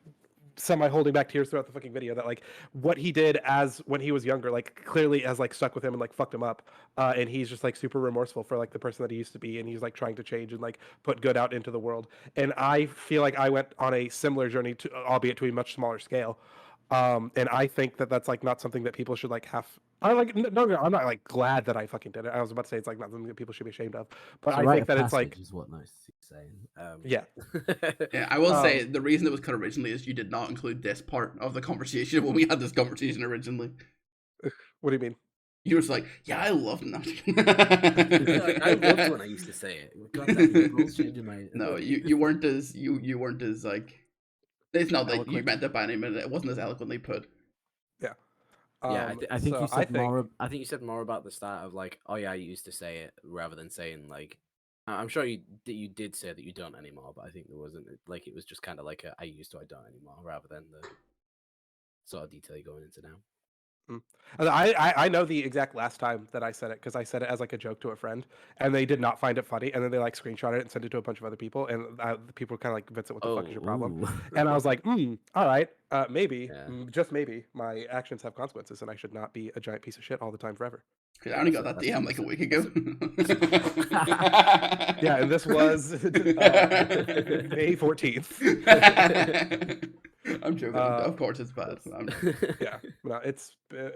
semi holding back tears throughout the fucking video that like what he did as when he was younger like clearly has like stuck with him and like fucked him up, and he's just like super remorseful for like the person that he used to be, and he's like trying to change and like put good out into the world. And I feel like I went on a similar journey to, albeit to a much smaller scale, and I think that that's like not something that people should like have. I like no, I'm not like glad that I fucking did it. I was about to say it's like not something that people should be ashamed of, but So I rite think of that it's like passage is what Nice is saying. yeah. Yeah, I will say the reason it was cut originally is you did not include this part of the conversation when we had this conversation originally. What do you mean? You were just like, yeah, I love that. I loved when I used to say it. God damn, the rules changing my. No, you weren't as you weren't as like. It's not that you Eloquent. meant it by any minute. It wasn't as eloquently put. Yeah. Yeah, I think so you said think, more. I think you said more about the start of like, oh yeah, you used to say it, rather than saying like, I'm sure you did say that you don't anymore, but I think there wasn't like it was just kind of like a I used to, I don't anymore, rather than the sort of detail you're going into now. I know the exact last time that I said it because I said it as like a joke to a friend, and they did not find it funny, and then they like screenshot it and sent it to a bunch of other people, and the people were kind of like, Vincent, what the fuck is your problem? ooh. And I was like, all right, maybe, Yeah. just maybe, my actions have consequences, and I should not be a giant piece of shit all the time forever. Because I only got that DM like a week ago. Yeah, and this was May 14th. I'm joking. Of course, it's bad. Yeah, no, it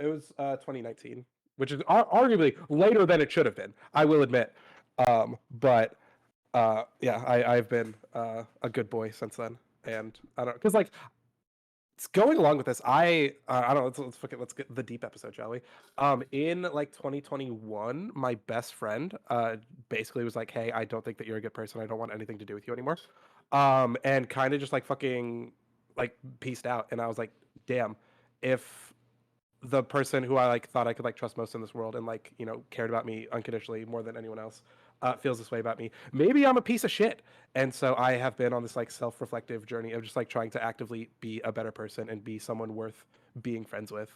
was 2019, which is arguably later than it should have been, I will admit. But yeah, I've been a good boy since then, and I don't because like it's going along with this. I don't know. Let's get the deep episode, shall we? In like 2021, my best friend basically was like, "Hey, I don't think that you're a good person. I don't want anything to do with you anymore." And kind of just like fucking like pieced out, and I was like, damn, if the person who I like thought I could like trust most in this world and like cared about me unconditionally more than anyone else feels this way about me, maybe I'm a piece of shit. And so I have been on this like self-reflective journey of just like trying to actively be a better person and be someone worth being friends with,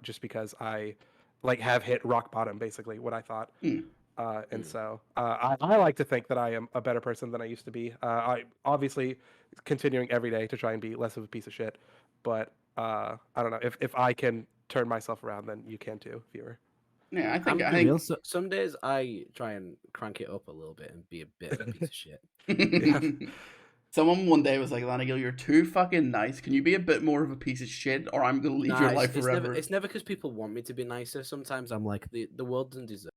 just because I like have hit rock bottom, basically what I thought. And so I like to think that I am a better person than I used to be. I obviously continuing every day to try and be less of a piece of shit, but I don't know, if I can turn myself around, then you can too, viewer. Yeah, I I'm think real. Some days I try and crank it up a little bit and be a bit of a piece of shit. Someone one day was like, Lanigal, you're too fucking nice. Can you be a bit more of a piece of shit, or I'm gonna leave your life forever? It's never because people want me to be nicer. Sometimes I'm like, the world doesn't deserve.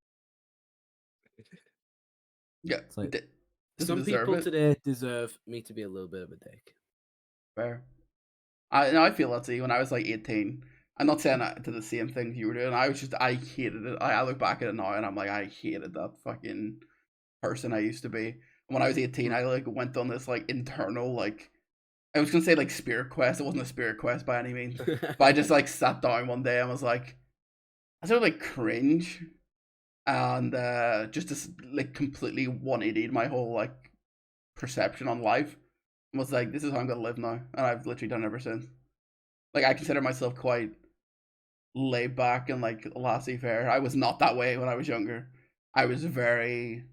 Yeah, like, some people today deserve me to be a little bit of a dick. Fair. I feel that too. When I was like 18, I'm not saying I did the same things you were doing. I hated it. I look back at it now and I'm like, I hated that fucking person I used to be. And when I was 18, I like went on this like internal like, I was gonna say like spirit quest. It wasn't a spirit quest by any means, but I just like sat down one day and was like, I sort of like cringe, and just like completely 180'd my whole like perception on life, and was like, this is how I'm gonna live now, and I've literally done it ever since. Like I consider myself quite laid back and like laissez-faire. I was not that way when I was younger. I was very.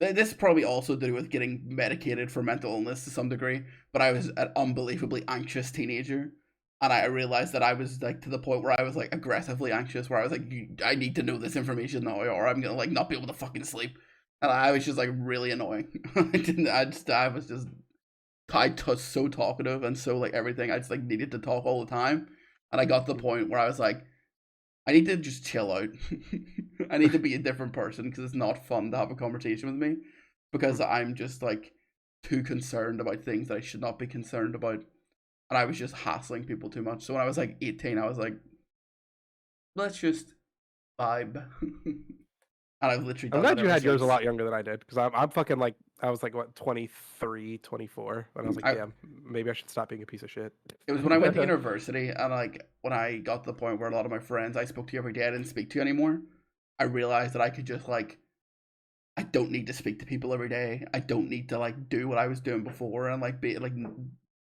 This is probably also to do with getting medicated for mental illness to some degree, but I was an unbelievably anxious teenager, and I realized that I was like to the point where I was like aggressively anxious, where I was like, I need to know this information now, or I'm gonna like not be able to fucking sleep, and I was just like really annoying. I was so talkative and so like everything. I just like needed to talk all the time, and I got to the point where I was like, I need to just chill out. I need to be a different person because it's not fun to have a conversation with me, because I'm just like too concerned about things that I should not be concerned about. and I was just hassling people too much. So when I was like 18, I was like, let's just vibe. And I've literally I'm done glad that you ever had yours a since. lot younger than I did, because I'm fucking like, I was like, what, 23, 24, and I was like, damn, maybe I should stop being a piece of shit. It was when I went to university, and like when I got to the point where a lot of my friends I spoke to every day I didn't speak to anymore. I realized that I could just like, I don't need to speak to people every day. I don't need to like do what I was doing before and like be like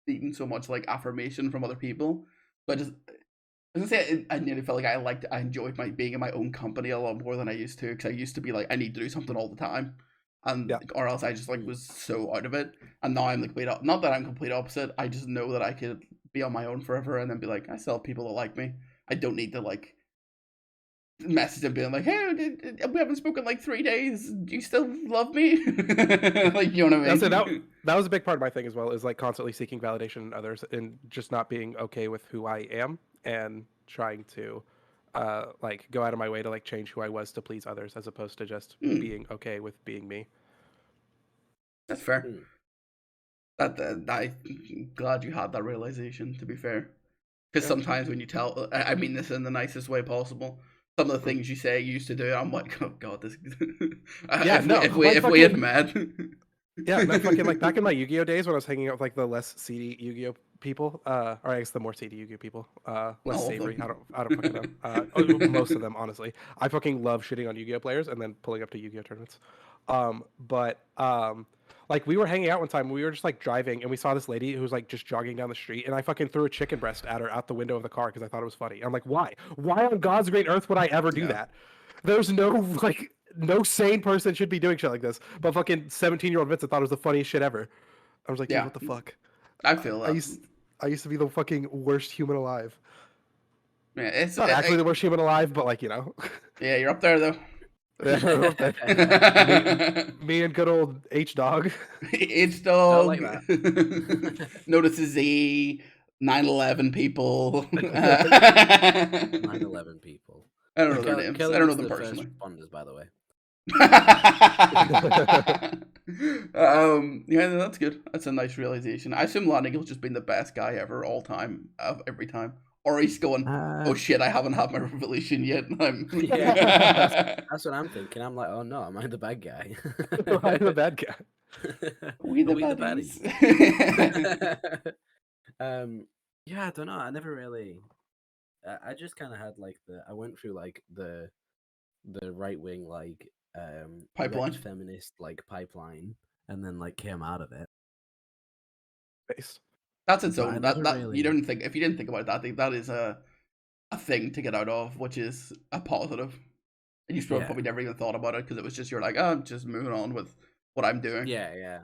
needing so much like affirmation from other people. But just I was gonna say I nearly felt like I enjoyed my being in my own company a lot more than I used to, because I used to be like I need to do something all the time, and Yeah. or else I just like was so out of it. And now I'm the complete not that I'm complete opposite. I just know that I could be on my own forever and then be like I still have people that like me. I don't need to like message them being like, hey, we haven't spoken like 3 days. Do you still love me? Like, you know what I mean? That was a big part of my thing as well, is like constantly seeking validation in others and just not being okay with who I am and trying to like go out of my way to like change who I was to please others, as opposed to just being okay with being me. That's fair. I'm glad you had that realization, to be fair. Because sometimes when you tell, I mean this in the nicest way possible, some of the things you say you used to do, I'm like, oh god, this. If we had met. Yeah, that fucking like back in my Yu-Gi-Oh days when I was hanging out with like the less seedy Yu-Gi-Oh people, or I guess the more seedy Yu-Gi-Oh people, less savory. I don't fucking know. Most of them, honestly. I fucking love shitting on Yu-Gi-Oh players and then pulling up to Yu-Gi-Oh tournaments. Like we were hanging out one time, we were just like driving and we saw this lady who was like just jogging down the street, and I fucking threw a chicken breast at her out the window of the car because I thought it was funny. I'm like, why? Why on God's great earth would I ever do that? There's no like no sane person should be doing shit like this. But fucking 17-year-old Vincent thought it was the funniest shit ever. I was like, dude, what the fuck? I feel that. I used to be the fucking worst human alive. Yeah, it's not actually the worst human alive, but like, you know. Yeah, you're up there though. Me and good old H Dog. H Dog. Like that. Notices Z. 9/11 people. 9/11 people. I don't know their names. I don't know them personally. Responders, by the way. Yeah, that's good. That's a nice realization. I assume Lannigal's just been the best guy ever, all time, every time. Or he's going, oh shit, I haven't had my revelation yet. Yeah, that's what I'm thinking. I'm like, oh no, am I the bad guy? I'm the bad guy. We the baddies. Yeah, I don't know. I never really. I just kind of had like I went through like the right wing like pipeline, feminist like pipeline, and then like came out of it. Based. That's its own. That really... you don't think if you didn't think about that, that is a thing to get out of, which is a positive. And you probably never even thought about it because it was just you're like, oh, I'm just moving on with what I'm doing. Yeah.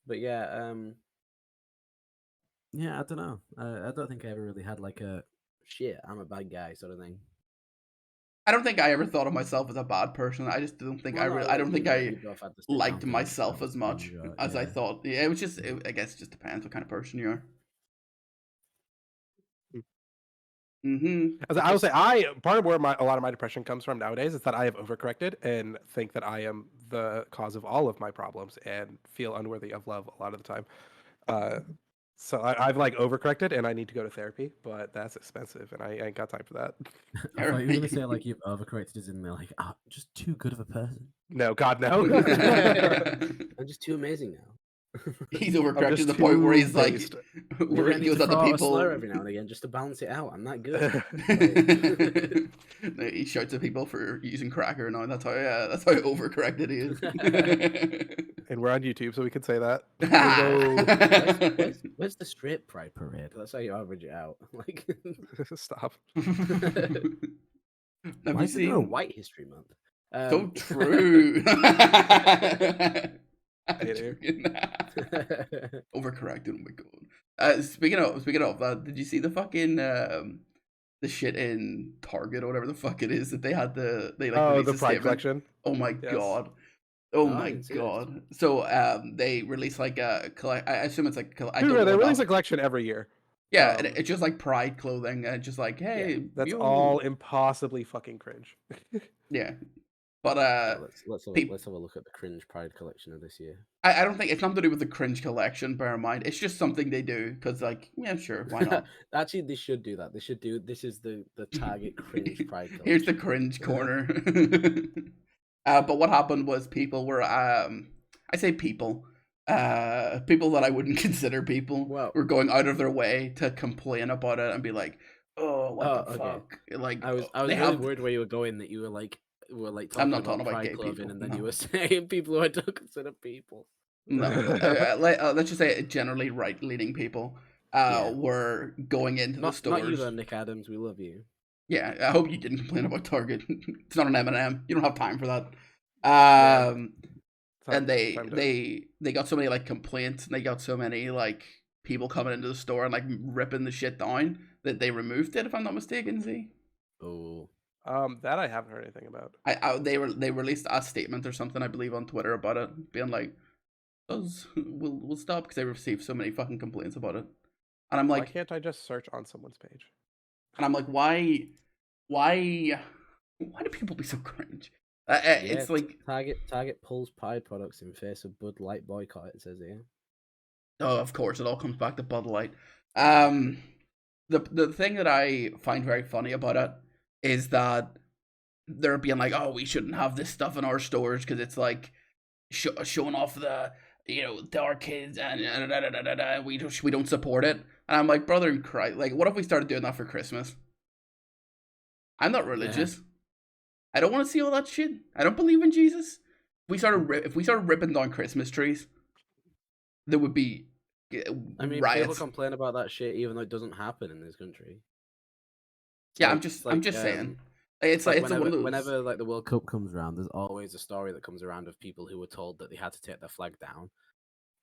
But yeah, I don't know. I don't think I ever really had like a shit, I'm a bad guy sort of thing. I don't think I ever thought of myself as a bad person. I just don't think I don't think I liked myself as much as I thought. Yeah, it was just. I guess it just depends what kind of person you are. I would say part of where a lot of my depression comes from nowadays is that I have overcorrected and think that I am the cause of all of my problems and feel unworthy of love a lot of the time. So I've like overcorrected and I need to go to therapy, but that's expensive and I ain't got time for that. I thought you were gonna say like you've overcorrected as in like, oh, just too good of a person. No, God, no. I'm just too amazing now. He's overcorrected to the point where he's like, where he goes at the people every now and again just to balance it out. I'm not good. He shouts at people for using cracker now. That's how overcorrected he is. And we're on YouTube, so we can say that. Where's the straight pride parade? That's how you average it out. Like, stop. Why is there a White History Month? So true. Overcorrected. Oh my god. Speaking of that, did you see the fucking the shit in Target or whatever the fuck it is that they had the Pride collection? Oh my god. Oh my god. So they release like a I assume it's like they release a collection every year. Yeah, and it's just like Pride clothing and just like, hey, that's all impossibly fucking cringe. Yeah. But let's have a look at the cringe pride collection of this year. I don't think it's nothing to do with the cringe collection. Bear in mind, it's just something they do because, like, yeah, sure, why not? Actually, they should do that. They should do. This is the Target cringe pride collection. Here's the cringe corner. But what happened was people were I say people that I wouldn't consider people were going out of their way to complain about it and be like, oh, what the fuck? Like, I was really worried where you were going, that you were like talking I'm not about talking about pride gay clothing, people, and then no. you were saying people who I don't consider people. No, let's just say generally right-leaning people were going into the stores. Not you though, Nick Adams. We love you. Yeah, I hope you didn't complain about Target. It's not an M&M. You don't have time for that. And they got so many like complaints, and they got so many like people coming into the store and like ripping the shit down that they removed it, if I'm not mistaken. See? Oh. That I haven't heard anything about. They released a statement or something, I believe, on Twitter about it, being like, we'll stop because they received so many fucking complaints about it. And I'm like, why can't I just search on someone's page? And I'm like, why do people be so cringe? It's like Target pulls Pride products in face of Bud Light boycott. It says here. Oh, of course, it all comes back to Bud Light. The thing that I find very funny about it is that they're being like, oh, we shouldn't have this stuff in our stores because it's like showing off to our kids and we don't support it. And I'm like, brother in Christ, like, what if we started doing that for Christmas? I'm not religious. Yeah. I don't want to see all that shit. I don't believe in Jesus. If we started ripping down Christmas trees, there would be riots. People complain about that shit even though it doesn't happen in this country. Yeah, I'm just saying. It's like whenever like the World Cup comes around, there's always a story that comes around of people who were told that they had to take their flag down,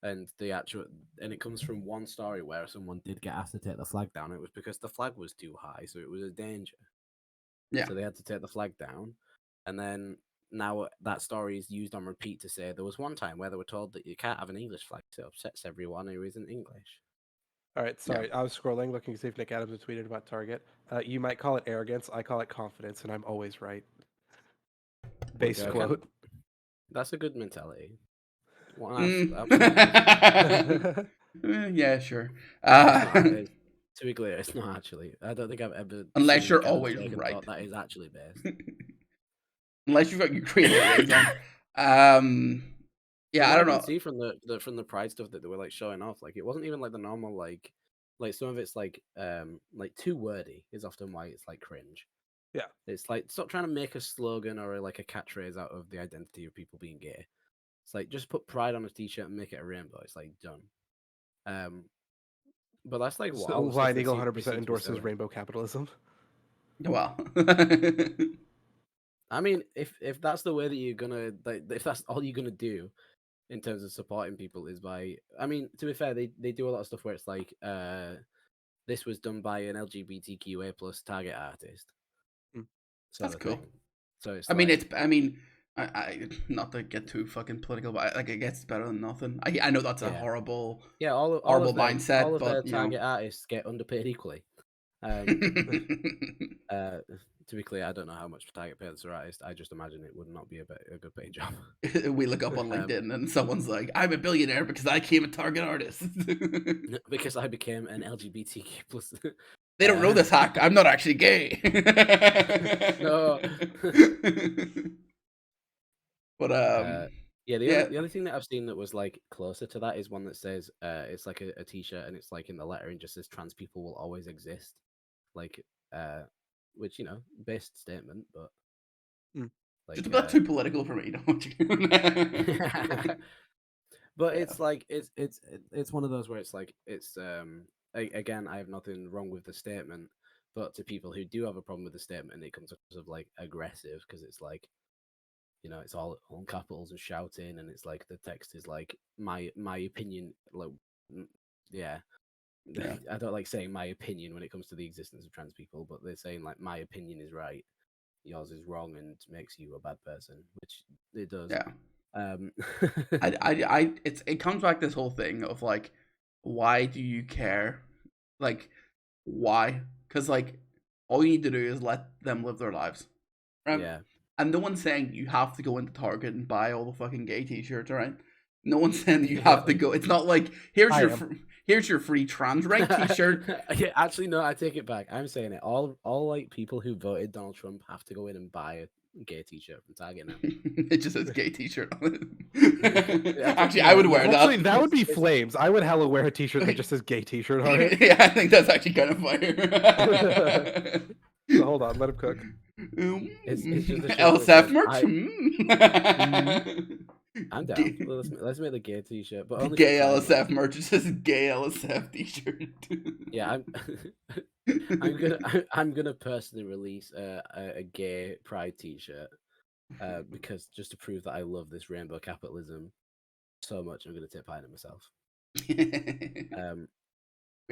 and it comes from one story where someone did get asked to take the flag down. It was because the flag was too high, so it was a danger. Yeah. So they had to take the flag down, and then now that story is used on repeat to say there was one time where they were told that you can't have an English flag, so it upsets everyone who isn't English. All right, sorry. Yeah. I was scrolling, looking to see if Nick Adams had tweeted about Target. You might call it arrogance. I call it confidence, and I'm always right. Base quote. That's a good mentality. Yeah, sure. To be clear, it's not actually. I don't think I've ever. Unless you're always right. That is actually best. Unless you've got your creative on. Yeah, I don't know. See from the Pride stuff that they were like showing off, like it wasn't even like the normal like some of it's like too wordy is often why it's like cringe. Yeah, it's like stop trying to make a slogan or like a catchphrase out of the identity of people being gay. It's like just put pride on a t-shirt and make it a rainbow. It's like done. But that's like what Blind Eagle 100% endorses rainbow capitalism. Well, I mean, if that's the way that you're gonna, if that's all you're gonna do in terms of supporting people is by, I mean, to be fair, they do a lot of stuff where it's like, this was done by an LGBTQA plus Target artist. So that's cool. So it's. I not to get too fucking political, but like it gets better than nothing. I know that's a horrible, horrible mindset, all of but their Target artists get underpaid equally. To be clear, I don't know how much Target pays their artist. I just imagine it would not be a good paying job. We look up on LinkedIn and someone's like, "I'm a billionaire because I became a Target artist." Because I became an LGBTQ plus. They don't know this hack. I'm not actually gay. No. But the only thing that I've seen that was like closer to that is one that says it's like a t-shirt and it's like in the lettering just says trans people will always exist, like which based statement, but like, it's a bit too political for me. Don't you? But it's like it's one of those where it's like it's again, I have nothing wrong with the statement, but to people who do have a problem with the statement, it comes across of like aggressive because it's like. It's all on capitals and shouting, and it's like the text is like my opinion. Like, yeah. I don't like saying my opinion when it comes to the existence of trans people, but they're saying like my opinion is right, yours is wrong, and makes you a bad person, which it does. Yeah. It comes back to this whole thing of like, why do you care? Like, why? Because like all you need to do is let them live their lives, right? Yeah. And no one's saying you have to go into Target and buy all the fucking gay t-shirts, alright? No one's saying that you have to go. It's not like, here's your free trans right t-shirt. Yeah, actually, no, I take it back. I'm saying it. All like people who voted Donald Trump have to go in and buy a gay t-shirt from Target now. It just says gay t-shirt on it. Actually, I would wear that. Actually, that would be flames. I would hella wear a t-shirt that just says gay t-shirt on it. Yeah, I think that's actually kind of fire. So hold on, let him cook. It's just a shirt LSF that merch. I'm down. Well, let's make the gay t-shirt, but only Gay for Pride. LSF merch. It says gay LSF t-shirt. Yeah, I'm gonna personally release a gay pride t-shirt because just to prove that I love this rainbow capitalism so much, I'm gonna take pride in myself.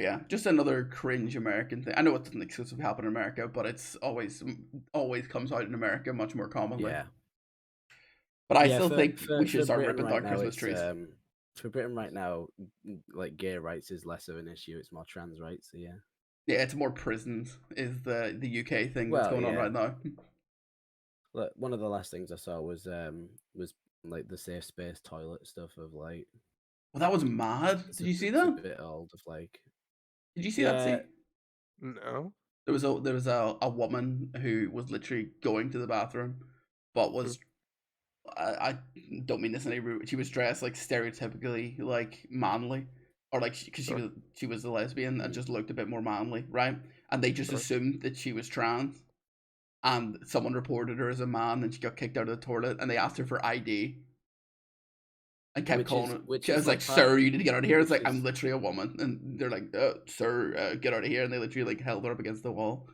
Yeah, just another cringe American thing. I know it doesn't exclusively happen in America, but it's always comes out in America much more commonly. Yeah. But I Yeah, still for- think for- we should for start Britain ripping right down now, Christmas it's, trees. For Britain right now, like gay rights is less of an issue. It's more trans rights. So yeah. Yeah, it's more prisons is the UK thing that's Well, going on yeah. right now. Look, one of the last things I saw was like the safe space toilet stuff of like. Well, that was mad. it's Did a- you see it's a that? bit old of like. Did you see that? Yeah. See? No. There was a woman who was literally going to the bathroom, but was I don't mean this in any rude. She was dressed like stereotypically like manly, or like because she was a lesbian and just looked a bit more manly, right? And they just Sure. assumed that she was trans, and someone reported her as a man, and she got kicked out of the toilet, and they asked her for ID. And kept calling it. Which She is was like, part- "Sir, you need to get out of here." It's which like, "I'm is- literally a woman," and they're like, "Sir, get out of here!" And they literally like held her up against the wall.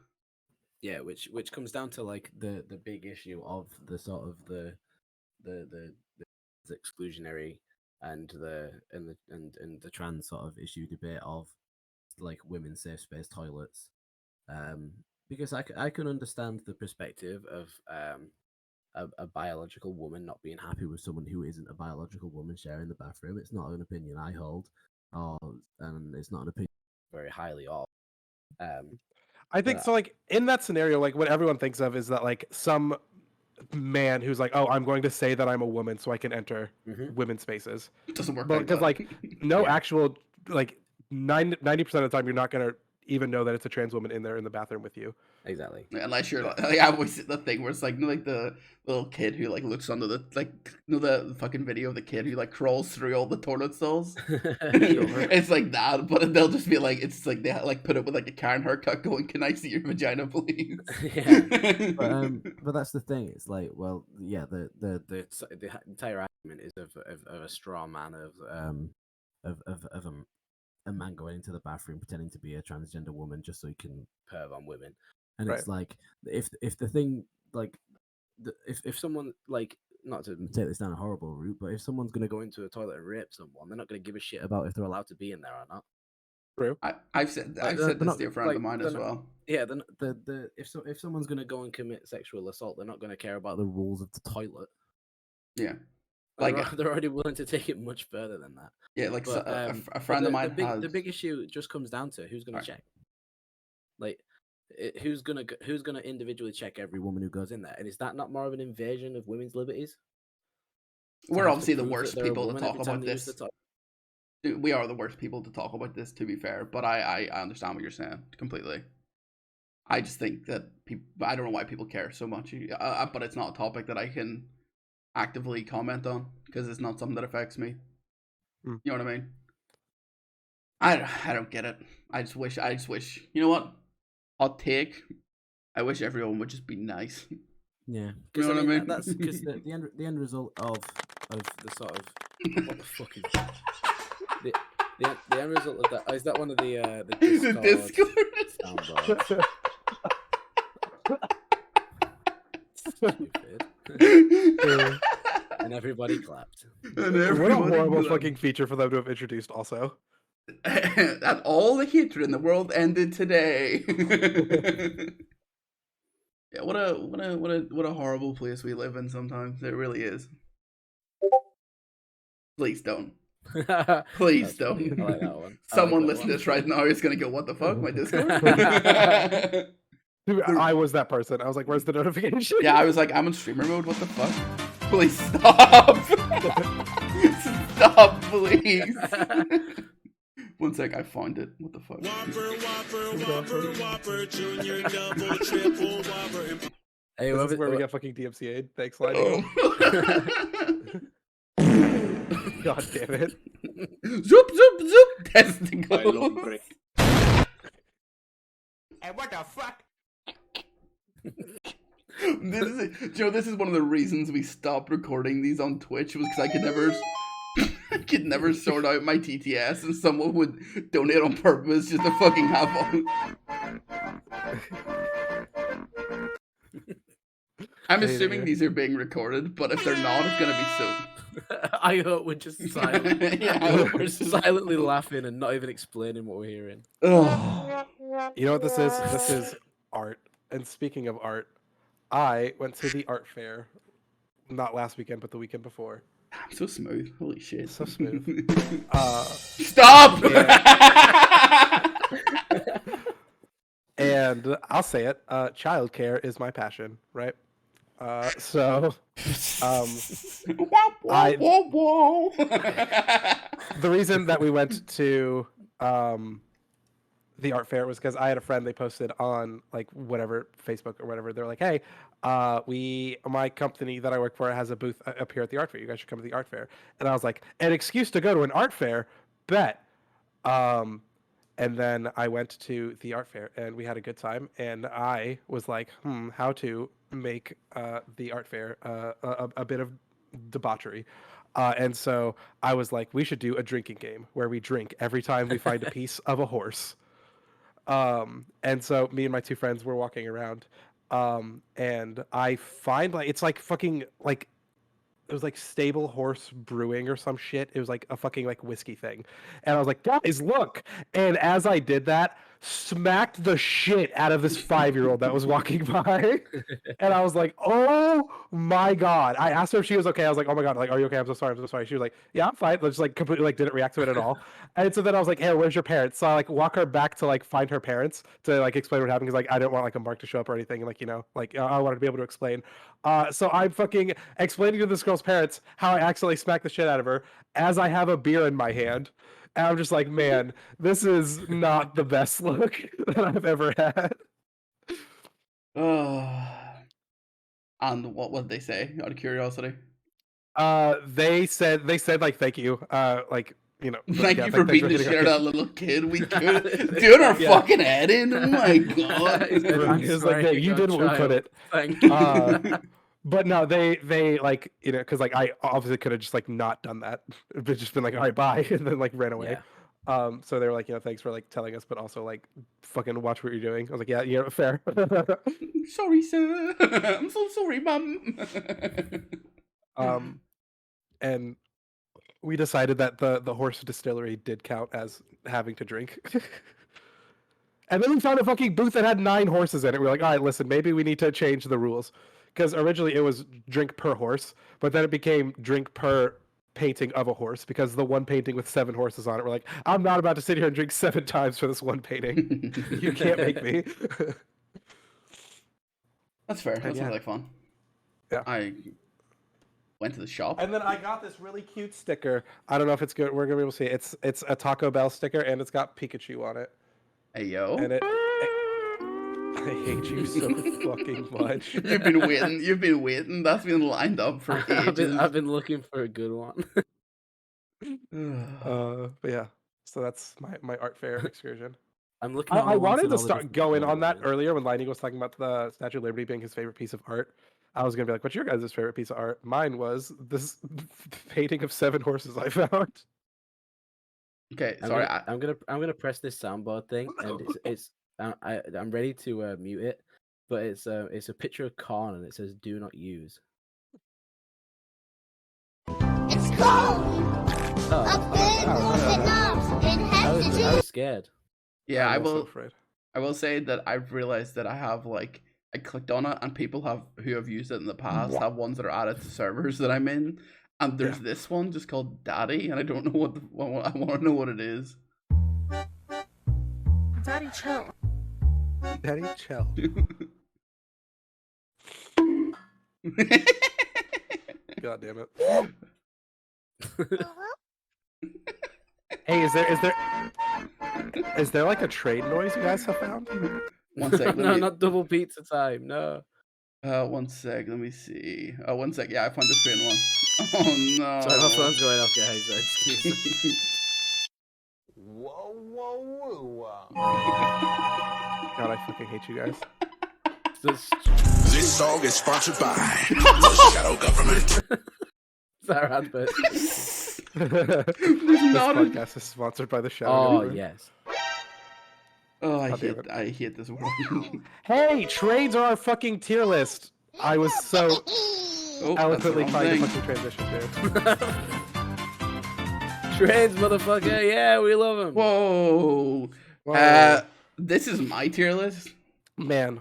Yeah, which comes down to like the big issue of the sort of the exclusionary and the trans sort of issue debate of like women's safe space toilets, because I can understand the perspective of a biological woman not being happy with someone who isn't a biological woman sharing the bathroom. It's not an opinion I hold, and it's not an opinion very highly of. I think Yeah. so. Like in that scenario, like what everyone thinks of is that like some man who's like, "Oh, I'm going to say that I'm a woman so I can enter women's spaces." It doesn't work. But like because that. like no Yeah. actual like 90% of the time you're not gonna even know that it's a trans woman in there in the bathroom with you. Exactly. Unless you're like I always see the thing where it's like, you know, like the little kid who like looks under the like, you know, the fucking video of the kid who like crawls through all the toilet stalls. It's like that, but they'll just be like, it's like they like put it with like a Karen haircut, going, "Can I see your vagina, please?" Yeah. But that's the thing. It's like, well, yeah, the entire argument is of a straw man of a man going into the bathroom pretending to be a transgender woman just so he can perv on women, and it's like if the thing like if someone like, not to take this down a horrible route, but if someone's gonna go into a toilet and rape someone, they're not gonna give a shit about if they're allowed to be in there or not. True. I've said Like, this not- to a friend like, of mine they're as not- well. Yeah, if someone's gonna go and commit sexual assault, they're not gonna care about the rules of the toilet. Yeah, Like like they're already willing to take it much further than that. yeah, like But, a friend of mine has the big issue just comes down to who's gonna Alright. check. Like, who's gonna individually check every woman who goes in there, and is that not more of an invasion of women's liberties? To we're have to obviously the prove that worst they're a people to woman talk every time about they use this. the toilet? We are the worst people to talk about this, to be fair, but I understand what you're saying completely. I just think that people, I don't know why people care so much, but it's not a topic that I can actively comment on because it's not something that affects me. Hmm. You know what I mean? I don't get it. I just wish. You know what? Hot take. I wish everyone would just be nice. Yeah, You know what I mean? That's because the end result of the sort of what the fuck is the end result of that? Oh, is that one of the The Discord Discord. soundboards? Stupid. And everybody clapped. And What a everybody horrible clapped. fucking feature for them to have introduced. Also, And all the hatred in the world ended today. Yeah, what a horrible place we live in sometimes. It really is. Please don't. Please That's funny. don't. I like that one. I like Someone that listening to one. this right now is gonna go, "What the fuck, my Discord?" Dude, I was that person. I was like, "Where's the notification?" Yeah, I was like, I'm in streamer mode. What the fuck? Please stop. Stop, please. One sec, I found it. What the fuck? Hey, This is where we whoever- get fucking DMCA'd. Thanks, Lightning. God damn it. Zoop, zoop, zoop. Testicles. Hey, what the fuck? This is one of the reasons we stopped recording these on Twitch was because I could never sort out my TTS, and someone would donate on purpose just to fucking have fun. I'm assuming these are being recorded, but if they're not, it's gonna be so. I hope we're just silent. Yeah. I hope we're silently laughing and not even explaining what we're hearing. Ugh. You know what this is? This is art. And speaking of art, I went to the art fair, not last weekend, but the weekend before. I'm so smooth. Holy shit. So smooth. Stop! And I'll say it, childcare is my passion, right? So, I- the reason that we went to the art fair was because I had a friend, they posted on like whatever, Facebook or whatever. They're like, hey, my company that I work for has a booth up here at the art fair. You guys should come to the art fair. And I was like, an excuse to go to an art fair? Bet. And then I went to the art fair and we had a good time. And I was like, how to make the art fair a bit of debauchery. And so I was like, we should do a drinking game where we drink every time we find a piece of a horse. And so me and my two friends were walking around, and I find like, it's like fucking like, it was like Stable Horse Brewing or some shit. It was like a fucking like whiskey thing. And I was like, guys, look. And as I did that, smacked the shit out of this 5-year-old that was walking by. And I was like, oh my God. I asked her if she was okay. I was like, oh my God, like, are you okay? I'm so sorry. I'm so sorry. She was like, yeah, I'm fine. Just like completely like didn't react to it at all. And so then I was like, hey, where's your parents? So I like walk her back to like find her parents to like explain what happened. Cause like, I didn't want like a mark to show up or anything. And like, you know, like I wanted to be able to explain. So I'm fucking explaining to this girl's parents how I accidentally smacked the shit out of her as I have a beer in my hand. And I'm just like, man, this is not the best look that I've ever had. And what did they say? Out of curiosity. They said like, thank you. Like, you know, Thank you yeah, for thanks beating the hitting shit our out of kid. that little kid. We could doing our Yeah. fucking head in. Oh my God. It was like, hey, you did what we put it. Thank you. But no, they like, you know, because like I obviously could have just like not done that, but just been like, all right, bye, and then like ran away. Yeah. So they were like, you know, thanks for like telling us, but also like fucking watch what you're doing. I was like, yeah, fair. Sorry, sir. I'm so sorry, mum. And we decided that the horse distillery did count as having to drink. And then we found a fucking booth that had 9 horses in it. We're like, all right, listen, maybe we need to change the rules. Because originally it was drink per horse, but then it became drink per painting of a horse, because the one painting with 7 horses on it, we're like, I'm not about to sit here and drink 7 times for this one painting. You can't make me. That's fair. That Yeah. sounds like fun. Yeah. I went to the shop. And then I got this really cute sticker. I don't know if it's good. We're gonna be able to see it. It's a Taco Bell sticker, and it's got Pikachu on it. Hey, yo. And I hate you so fucking much. You've been waiting. That's been lined up for ages. I've been looking for a good one. But yeah, so that's my art fair excursion. I'm looking. I at wanted to start going on that earlier when Lightning was talking about the Statue of Liberty being his favorite piece of art. I was gonna be like, "What's your guys' favorite piece of art?" Mine was this painting of 7 horses I found. Okay, I'm sorry. gonna press this soundboard thing, and I'm ready to mute it, but it's a picture of corn and it says "Do not use." It's cold up there moving arms and I has was scared. Yeah, I'm also afraid. I will say that I've realized that I have like I clicked on it and people who have used it in the past have ones that are added to servers that I'm in, and there's this one just called Daddy, and I don't know I want to know what it is. Daddy, chill. Daddy, chill. God damn it. Hey, is there like a train noise you guys have found? 1 sec. No, not double pizza time. No. 1 sec. Let me see. 1 sec. Yeah, I found the train one. Oh no. Sorry, my phone's going off, guys. Excuse me. Whoa, whoa, whoa. God, I fucking hate you guys. This song is sponsored by the Shadow Government. Our advert. This not a- podcast is sponsored by the Shadow Oh Government. yes. Oh, God damn it. I hate this world. Hey, trains are our fucking tier list. I was so Oh, eloquently that's the wrong trying to thing. fucking transition to. Trains, motherfucker. Yeah, we love them. Whoa. Whoa. This is my tier list. Man,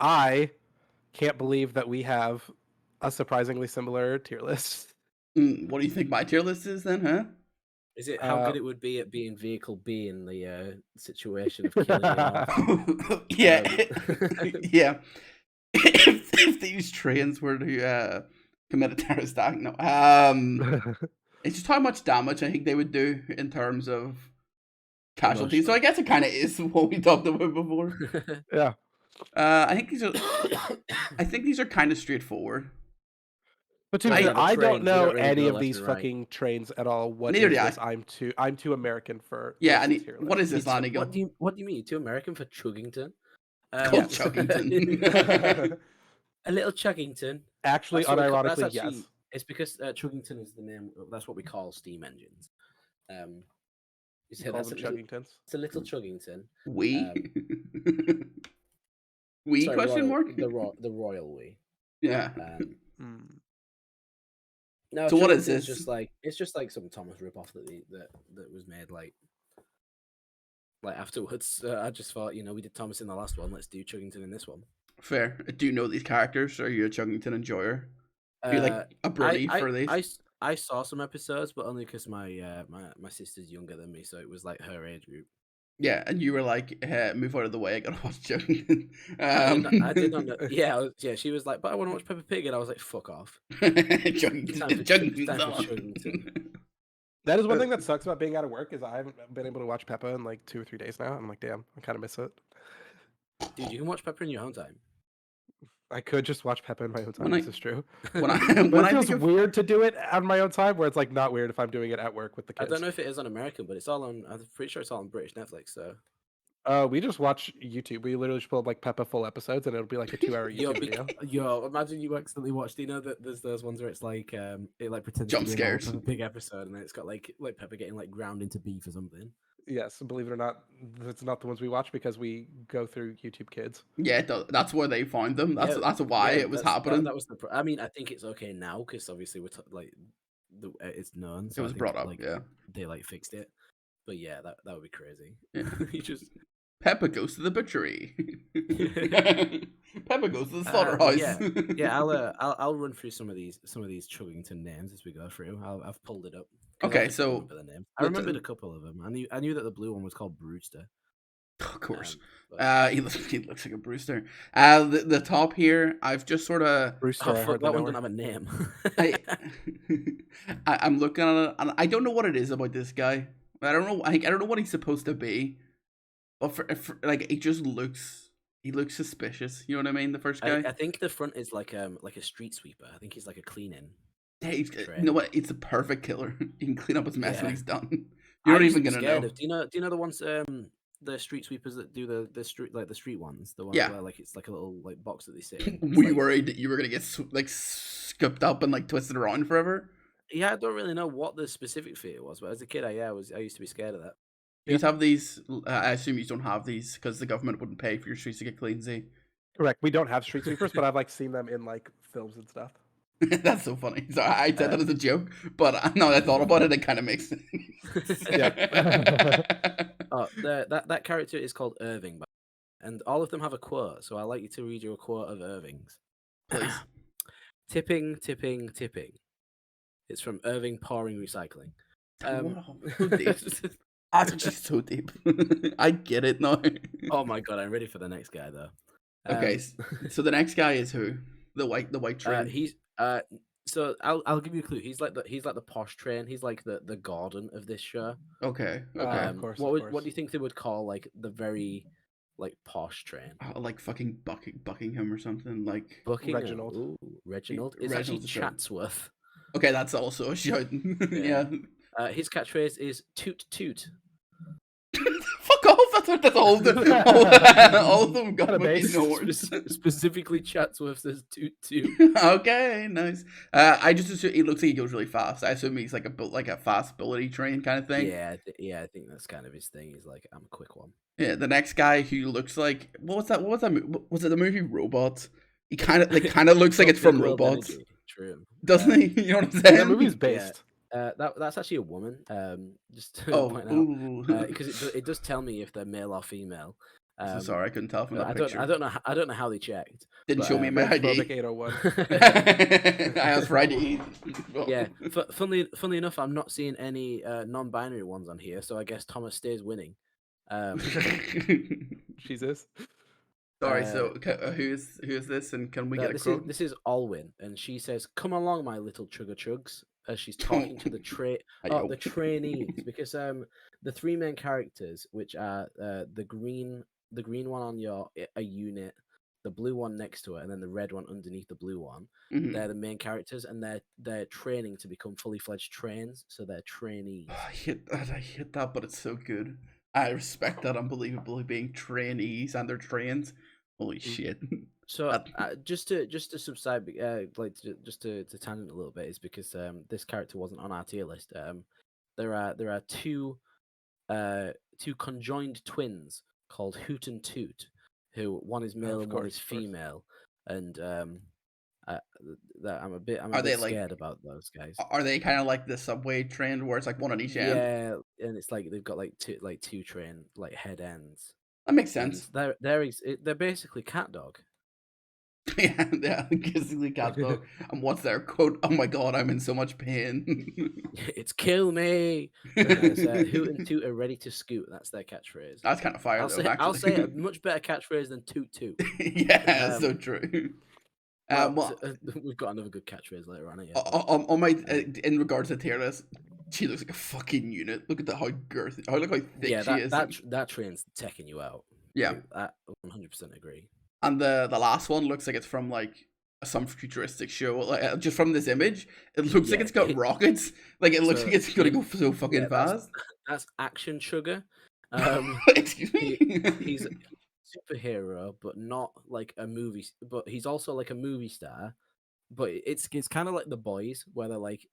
I can't believe that we have a surprisingly similar tier list. What do you think my tier list is then, huh? Is it how good it would be at being vehicle B in the situation of killing it off? Yeah. Yeah. If these trains were to commit a terrorist act, no. It's just how much damage I think they would do in terms of casualties. So I guess it kind of is what we talked about before. Yeah. I think these are kind of straightforward. But to be I- fair, the I trains, don't we know don't really any go of left these and right. fucking trains at all. What Neither is do I. this? I'm too American for Yeah, this I need, tier what list. is this, Lanigan? What do you mean? You're too American for Chuggington? Called Yes. Chuggington. A little Chuggington. Actually, That's what we call- unironically, that's yes. actually- It's because Chuggington is the name. That's what we call steam engines. You say Call that's them a little, Chuggingtons. it's a little Chuggington. We? Sorry, Question royal, mark? the royal we. Yeah. No, So what is Chuggington's this? It's just like some Thomas ripoff that was made like afterwards. I just thought, we did Thomas in the last one. Let's do Chuggington in this one. Fair. Do you know these characters? Or are you a Chuggington enjoyer? Are you like a Brody for these? I saw some episodes, but only because my sister's younger than me, so it was like her age group. Yeah, and you were like, move out of the way, I gotta watch Chuggington. I did not know. Yeah, she was like, but I want to watch Peppa Pig, and I was like, fuck off. Chuggington. Time for Chuggington. Chuggington. That is one thing that sucks about being out of work is I haven't been able to watch Peppa in like 2 or 3 days now. I'm like, damn, I kind of miss it. Dude, you can watch Peppa in your own time. I could just watch Peppa in my own time. When I- This is true. When I But when it I feels think of, weird to do it on my own time, where it's like not weird if I'm doing it at work with the I kids. don't know if it is on American, but it's all on. I'm pretty sure it's all on British Netflix. So We just watch YouTube. We literally just pull up like Peppa full episodes, and it'll be like a 2-hour YouTube video. yo, imagine you accidentally watched. You know that there's those ones where it's like it like pretends Jump to be an old scares. Peppa Pig episode, and then it's got like Peppa getting like ground into beef or something. Yes, believe it or not, it's not the ones we watch because we go through YouTube Kids. yeah, that's where they found them. That's Yeah, that's why yeah, it was that's- happening. That was the. I mean, I think it's okay now because obviously we're it's known. It So I was think, brought up, like, yeah. they like fixed it. But yeah, that would be crazy. Yeah. You just Peppa goes to the butchery. Peppa goes to the slaughterhouse. yeah. I'll run through some of these Chuggington names as we go through. I've pulled it up. 'cause Okay, I just so remember the names. I let's, remembered a couple of them. I knew that the blue one was called Brewster. of course. But- He looks like a Brewster. The top here, I've just sort of Brewster, oh I fuck, hardly that one know didn't her. have a name. I'm looking at it, and I don't know what it is about this guy. I don't know. I don't know what he's supposed to be, but for like, he looks suspicious. You know what I mean? The first guy. I think the front is like a street sweeper. I think he's like a cleaning. Yeah, you Trend. know what? It's a perfect killer. He can clean up his mess when Yeah. he's done. You're not I used even to be gonna scared know. of- Do you know the ones the street sweepers that do the street the street ones, the ones Yeah. where like it's like a little like box that they sit in. It's Were you like- worried that you were gonna get like scooped up and like twisted around forever? Yeah, I don't really know what the specific fear was, but as a kid, I used to be scared of that. You have these. I assume you don't have these because the government wouldn't pay for your streets to get clean. See, Correct. We don't have street sweepers, but I've like seen them in like films and stuff. that's so funny. So I said that as a joke, but now that I thought about it, it kind of makes sense. Yeah. Oh, that character is called Irving, and all of them have a quote. So I'd like you to read you a quote of Irving's. Please. Tipping, tipping, tipping. It's from Irving Pouring Recycling. Wow, these- That's actually so deep. I get it now. Oh my god, I'm ready for the next guy though. Okay, so the next guy is who? The white train. He's so I'll give you a clue. He's like the posh train. He's like the Gordon of this show. Okay. Of course, What of what do you think they would call like the very like posh train? Like fucking Buckingham or something. Like Buckingham. Reginald. Ooh, Reginald. It's Reginald's actually a shout. Chatsworth. okay, that's also a shout. yeah. His catchphrase is toot toot. Fuck off! That's all of them. All of them got Kinda fucking base. horns. Specifically, Chatsworth says toot toot. okay, nice. I just assume he looks like he goes really fast. I assume he's like a fast ability train kind of thing. Yeah, I think that's kind of his thing. He's like, I'm a quick one. Yeah, the next guy who looks like what was that? Was it the movie Robots? He kind of looks like it's from Big World Robots, Energy. True. doesn't he? You know what I'm saying? That movie's based. That's actually a woman. Just to Oh, point out, ooh. because it does tell me if they're male or female. So sorry, I couldn't tell from that I picture. don't know how they checked. Didn't but, show me my Transphobic ID. 801. I asked for ID. Yeah, funnily enough, I'm not seeing any non-binary ones on here, so I guess Thomas stays winning. Jesus. Sorry. So who is this, and can we get a quote? This is Alwyn, and she says, "Come along, my little chugga chugs," as she's talking to the Ayo. trainees, because the three main characters, which are the green one on a unit, the blue one next to it, and then the red one underneath the blue one. Mhm. They're the main characters, and they're training to become fully fledged trains, so they're trainees. I hate that, but it's so good. I respect that unbelievably, being trainees and their trains. Holy shit! So just to subside, just to tangent a little bit, is because this character wasn't on our tier list. There are two conjoined twins called Hoot and Toot, who one is male and one is female, and I'm a bit scared about those guys. Are they kind of like the subway train where it's like one on each end? Yeah, and it's like they've got like two train like head ends. That makes And sense. they're basically cat dog. yeah, basically cat dog. And what's their quote? Oh my god, I'm in so much pain. It's kill me. Hoot and Toot are ready to scoot. That's their catchphrase. That's kind of fire, though. I'll say a much better catchphrase than Toot Toot. yeah, so true. We've got another good catchphrase later on. Yeah. On my in regards to tier list, she looks like a fucking unit. Look at how girthy, how thick she is. That train's taking you out. Yeah, I 100% agree. And the last one looks like it's from like some futuristic show. Like just from this image, it looks like it's got rockets. Like it looks like it's gonna go so fucking fast. That's Action Sugar. Excuse me. He's a superhero, but not like a movie. But he's also like a movie star. But it's kind of like The Boys, where they're like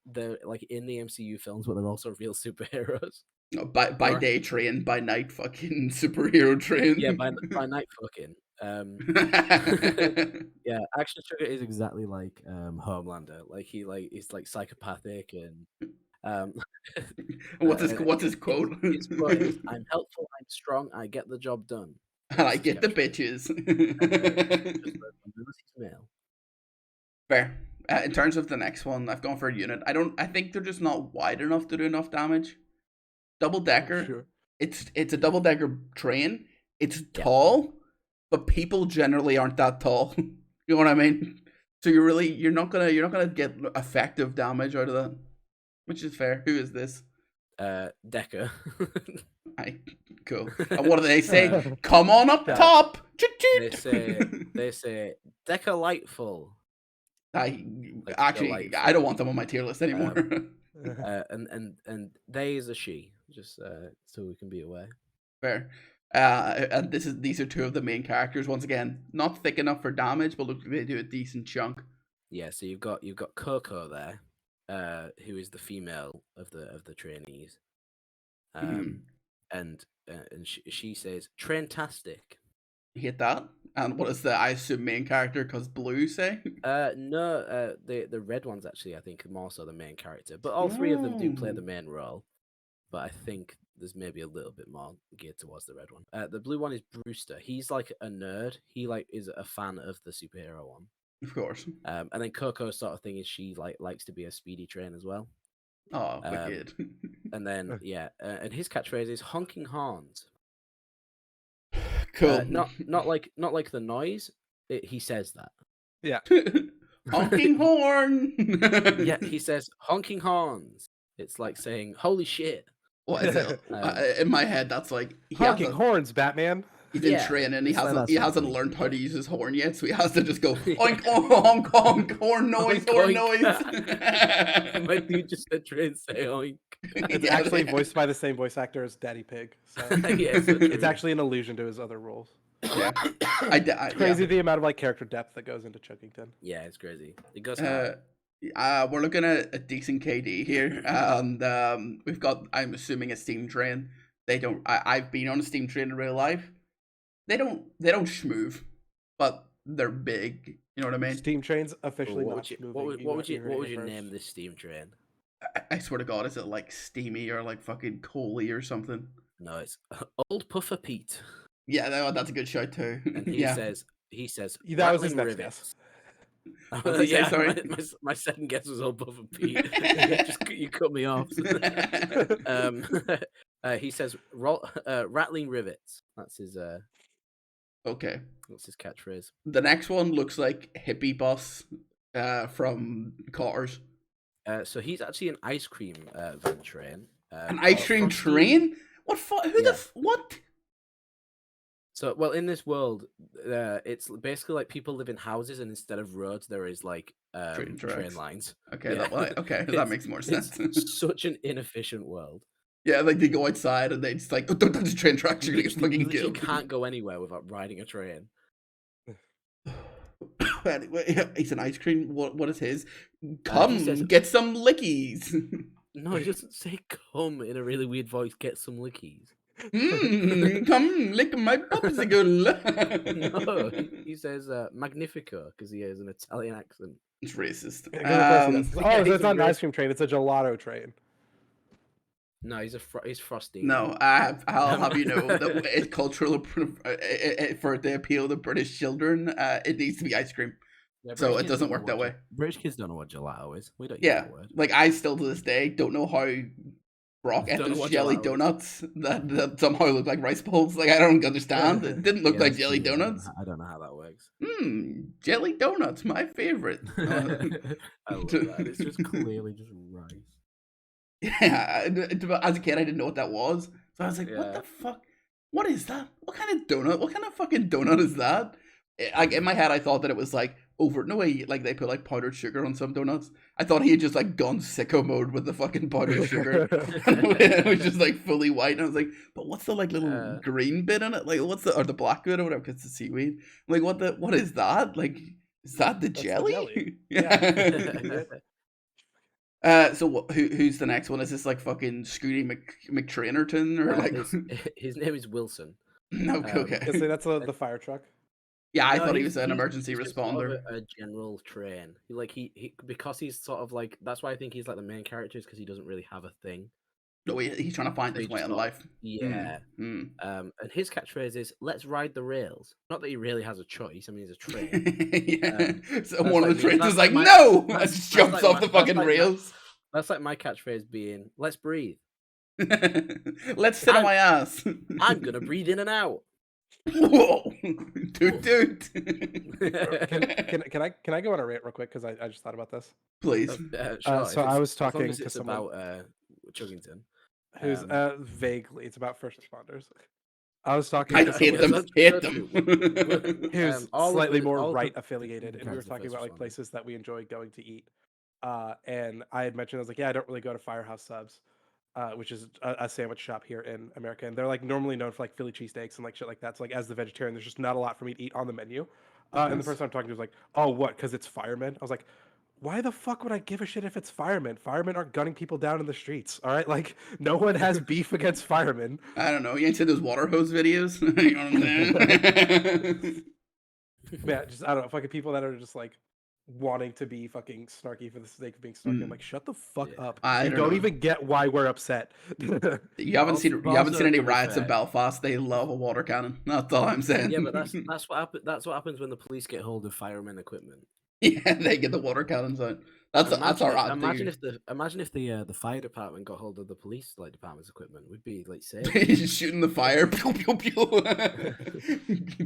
in the MCU films, but they're also real superheroes. By day train, by night fucking superhero train. Yeah, by night fucking. Yeah, Action Sugar is exactly like Homelander. Like he's like psychopathic and what's his quote? His quote is, "I'm helpful, I'm strong, I get the job done." And I get the bitches. Fair. In terms of the next one, I've gone for a unit. I think they're just not wide enough to do enough damage. Double decker. Sure. It's a double decker train. It's tall, but people generally aren't that tall. You know what I mean? So you're not gonna get effective damage out of that, which is fair. Who is this? Decker. Cool. And what do they say? Come on up top. They say Decker Lightful. I don't want them on my tier list anymore. And they is a she, just so we can be aware. Fair. And these are two of the main characters. Once again, not thick enough for damage, but look, they do a decent chunk. Yeah, so you've got Coco there, who is the female of the trainees, and she says "Traintastic." You hit that. And what is the I assume main character? Because blue say? No, the red one's actually I think more so the main character, but all three of them do play the main role. But I think there's maybe a little bit more geared towards the red one. The blue one is Brewster. He's like a nerd. He like is a fan of the superhero one. Of course. And then Coco's sort of thing is she likes to be a speedy train as well. Oh, wicked. And then and his catchphrase is honking horns. Cool. Not like the noise. He says that. Yeah. Honking horn. Yeah, he says honking horns. It's like saying holy shit. What is it? In my head, that's like Honking horns, Batman. He's in Yeah, training. He it's like hasn't that sort of learned thing, how yeah. to use his horn yet, so he has to just go oink honk honk horn noise, horn Oink, noise. My dude just said try and say oink. It's Yeah, actually they- voiced by the same voice actor as Daddy Pig. So Yeah, so it's actually an allusion to his other roles. Yeah. It's crazy the amount of like character depth that goes into Chuggington. Yeah, it's crazy. It goes We're looking at a decent KD here, and we've got, I'm assuming, a steam train. They don't. I've been on a steam train in real life. They don't schmoove, but they're big. You know what I mean? Steam trains officially what not moving. what would you name this steam train? I swear to God, is it like steamy or like fucking coaly or something? No, it's Old Puffer Pete. Yeah, that's a good shout too. And he Yeah. says That was his rattling next rivets. What did he say, Yeah, sorry? my second guess was Old Puffer Pete. You cut me off. He says rattling rivets. That's his Okay. catchphrase. The next one looks like Hippie Boss from Cars. So he's actually an ice cream van train. An ice cream Frosty- train? What? Who Yeah. what? So, well, in this world, it's basically like people live in houses, and instead of roads, there is like Train train tracks. lines. Okay, Yeah. that It's- makes more it's sense. such an inefficient world. Yeah, like they go outside and they just like, oh, don't touch the train tracks, you're gonna get fucking You killed. can't go anywhere without riding a train. Anyway, he's an ice cream. What is his? Come, says- get some lickies. No, he doesn't say "come" in a really weird voice. Get some lickies. Come lick my popsicle. No, he says "magnifico" because he has an Italian accent. It's racist. So it's not an ice cream train; it's a gelato train. No, he's he's Frosty. No, I'll have you know that it's cultural for it to appeal to British children. It needs to be ice cream. Yeah, So British it kids doesn't don't work know that what way. British kids don't know what gelato is. We don't use Yeah, that word. like I still to this day don't know how Brock ate Don't know those what jelly gelato is. donuts that somehow look like rice balls. Like I don't understand. It didn't look Yeah, like that's jelly true, donuts. I don't know how that works. Jelly donuts, my favorite. I love that. It's just clearly just rice. Yeah, as a kid, I didn't know what that was. So I was like, what Yeah. the fuck? What is that? What kind of donut? What kind of fucking donut is that? Like in my head, I thought that it was like like they put like powdered sugar on some donuts. I thought he had just like gone sicko mode with the fucking powdered sugar. It was just like fully white. And I was like, but what's the like little green bit in it? Like what's or the black bit or whatever? Because it's the seaweed. I'm like what is that? Like is that the That's the jelly? jelly. Yeah. So who's the next one? Is this like fucking Scooty McTrainerton or like? His name is Wilson. Okay. Say that's the fire truck. Yeah, I No, thought he he's- was an he's- emergency he's just sort of responder. A general train. He because he's sort of like that's why I think he's like the main character is because he doesn't really have a thing. No, he's trying to find his He way just in got- life. Yeah. Mm. And his catchphrase is "Let's ride the rails." Not that he really has a choice. I mean, he's a train. Yeah. So that's one of like the me- trains that's is like like, my- no! And that's- just that's jumps like off my- the that's fucking like my- rails. That's like my catchphrase being "Let's breathe." Let's sit on I'm- my ass. I'm gonna breathe in and out. Whoa! Toot. Can I go on a rant real quick because I just thought about this. Please. Sure, so if I it's- was as long talking as to it's someone- about Chuggington. Who's vaguely it's about first responders. I was talking I to hate someone them. that's- Hate that's them. who's all of slightly the- more all of the right affiliated, and we were kinds of talking first about like responders. places that we enjoy going to eat. And I had mentioned I was like, yeah, I don't really go to Firehouse Subs, which is a sandwich shop here in America, and they're like normally known for like Philly cheesesteaks and like shit like that. So like as the vegetarian, there's just not a lot for me to eat on the menu. And the Nice. person I'm talking to was like, oh, what? Because it's firemen. I was like, why the fuck would I give a shit if it's firemen? Firemen aren't gunning people down in the streets. All right, like no one has beef against firemen. I don't know. You ain't seen those water hose videos? You know what I'm saying? Yeah, just I don't know, fucking people that are just like wanting to be fucking snarky for the sake of being snarky. I'm like, shut the fuck up. I You don't don't know. even get why we're upset. You haven't Also- seen also, any to be riots in fair- Belfast. They love a water cannon. That's all I'm saying. Yeah, but that's what happens when the police get hold of firemen equipment. Yeah, they get the water cannons out. That's our imagine if the fire department got hold of the police like department's equipment. We'd be like safe. He's shooting the fire. Pew, pew, pew.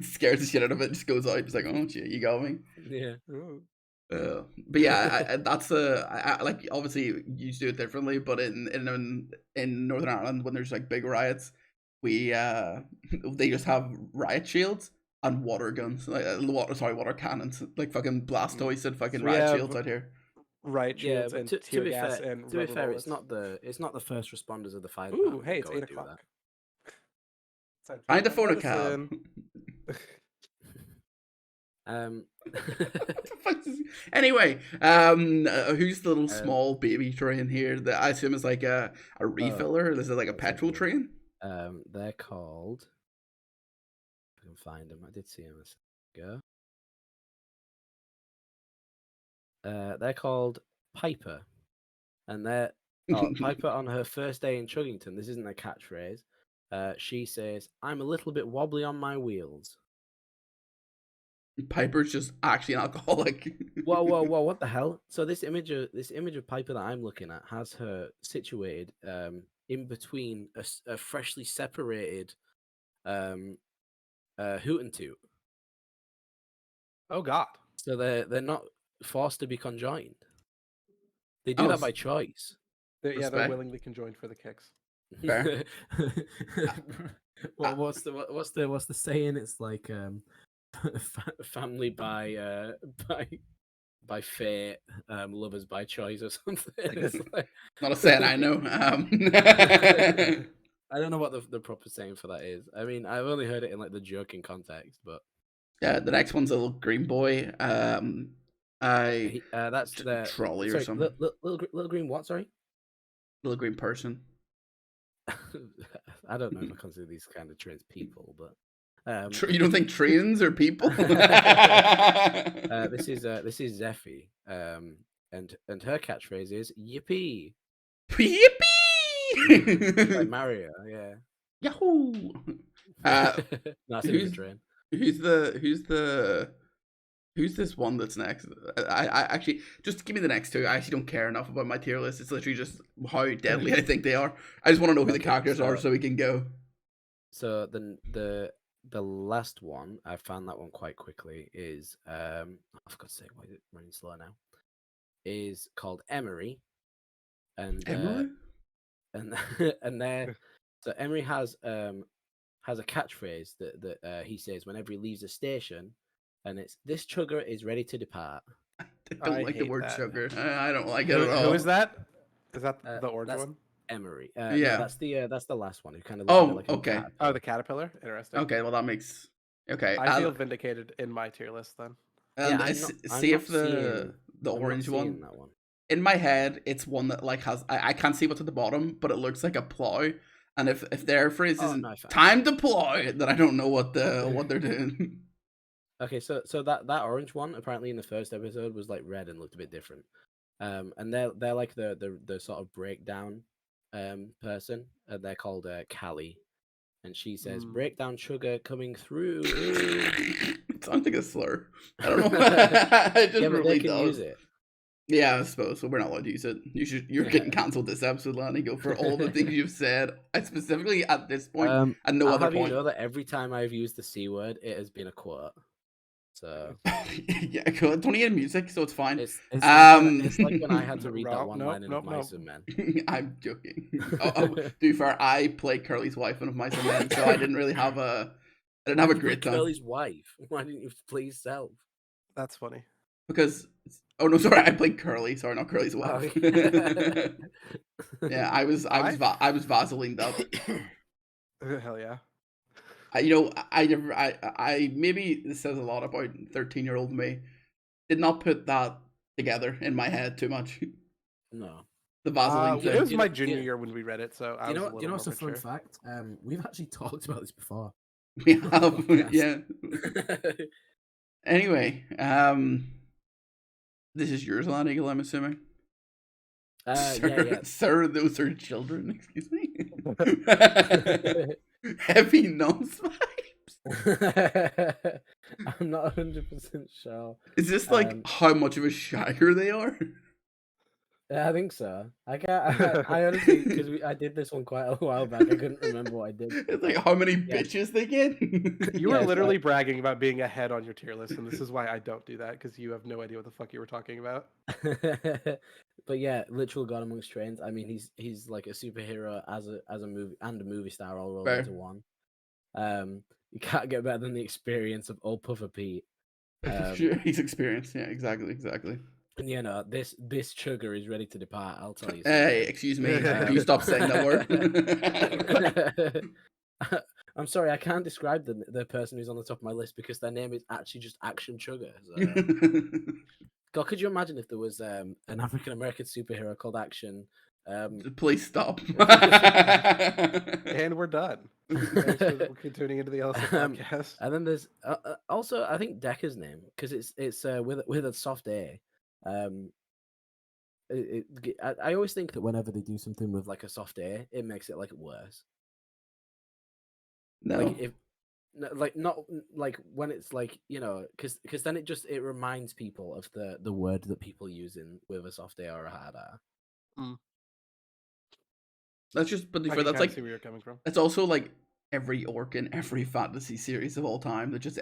Scares the shit out of it. Just goes out. It's like, oh shit, you got me. Yeah. But yeah, that's like obviously you used to do it differently. But in Northern Ireland, when there's like big riots, they just have riot shields and water guns, like water cannons, like fucking Blastoise and fucking riot shields out here. Riot shields and tear gas and to be fair, bullets. it's not the first responders of the fire. Ooh, hey, it's 8 o'clock. Time to phone a cab. Anyway, who's the little small baby train here that I assume is like a refiller? Is it like a petrol train? They're called. If I can find them, I did see them a second ago. They're called Piper, and they're Piper on her first day in Chuggington. This isn't a catchphrase. She says, "I'm a little bit wobbly on my wheels." Piper's just actually an alcoholic. Whoa! What the hell? So this image of Piper that I'm looking at has her situated in between a freshly separated hoot and toot. Oh God! So they're not forced to be conjoined. They do that by choice. They're willingly conjoined for the kicks. Fair. What's the saying? It's like family by fate, lovers by choice or something. It's like... Not a saying I know. I don't know what the proper saying for that is. I mean, I've only heard it in like the joking context, but yeah, the next one's a little green boy. That's the trolley or something. Little green what? Sorry, little green person. I don't know if I consider these kind of trains people, but you don't think trains are people? This is Zeffie, and her catchphrase is "Yippee!" Yippee! Like Mario, yeah. Yahoo! That's a train. Who's this one that's next? I actually just give me the next two. I actually don't care enough about my tier list. It's literally just how deadly I think they are. I just want to know who the characters are so we can go. So the last one, I found that one quite quickly, is I forgot to say, why is it running slow now? Is called Emery. And Emery? and there so Emery has a catchphrase that he says whenever he leaves a station, and it's, "This chugger is ready to depart." I don't like the word sugar. I don't like it at all. Who is that? Is that the orange one? Emery. Yeah, no, that's the last one. Who kind of okay. The caterpillar. Interesting. Okay, well that makes okay. I feel vindicated in my tier list then. See if the orange one. That one. In my head, it's one that like has I can't see what's at the bottom, but it looks like a plow. And if their phrase isn't "time to plow," then I don't know what they're doing. Okay, so that orange one apparently in the first episode was like red and looked a bit different. And they're like the sort of breakdown person, and they're called Callie, and she says "breakdown sugar coming through." It sounds like a slur. I don't know. It just really does. Use it. Yeah, I suppose. So we're not allowed to use it. You're getting cancelled this episode, Lanny. Go for all the things you've said. I specifically at this point and no other point. You know that every time I've used the C word, it has been a quote. So yeah, cool. Don't hear music, so it's fine. It's like when I had to read that one line in Of Mice and Men. I'm joking. To be fair, I played Curly's wife in Of Mice and Men, so I didn't really have a great time. Curly's wife. Why didn't you play yourself? That's funny. Because I played Curly. Sorry, not Curly's wife. Yeah, I was Vaseline up. Hell yeah. I maybe this says a lot about 13-year-old me. Did not put that together in my head too much. No. The Vaseline thing. It was my junior year when we read it, so I was a little you know what's a more fun fact? We've actually talked about this before. We have, yeah. Anyway, this is yours, Land Eagle, I'm assuming. Yeah. Sir, those are children. Excuse me. Heavy non-spy. I'm not 100% sure. Is this like Um, how much of a shagger they are? Yeah, I think so. I can't. I honestly, because I did this one quite a while back. I couldn't remember what I did. It's like how many Yeah. bitches they get. You were Yeah, it's literally bragging about being ahead on your tier list, and this is why I don't do that, because you have no idea what the fuck you were talking about. But yeah, literal God amongst trains. I mean, he's like a superhero as a movie and a movie star all rolled Fair. into one. You can't get better than the experience of old Puffer Pete. Sure, he's experienced. Yeah, exactly. And you know, this chugger is ready to depart. I'll tell you. Hey, excuse me. Can you stop saying that word? I'm sorry, I can't describe the person who's on the top of my list because their name is actually just Action Chugger. So, God, could you imagine if there was an African American superhero called Action? Please stop. And we're done. Thanks for tuning into the LSF podcast. And then there's also I think Decker's name because it's with a soft A. I always think that whenever they do something with like a soft A, it makes it like worse. No. Like if like not like when it's like, you know, because then it reminds people of the word that people use in with a soft A or a hard R. That's just, but I for can that's kinda like see where you're coming from. it's also like every orc in every fantasy series of all time that just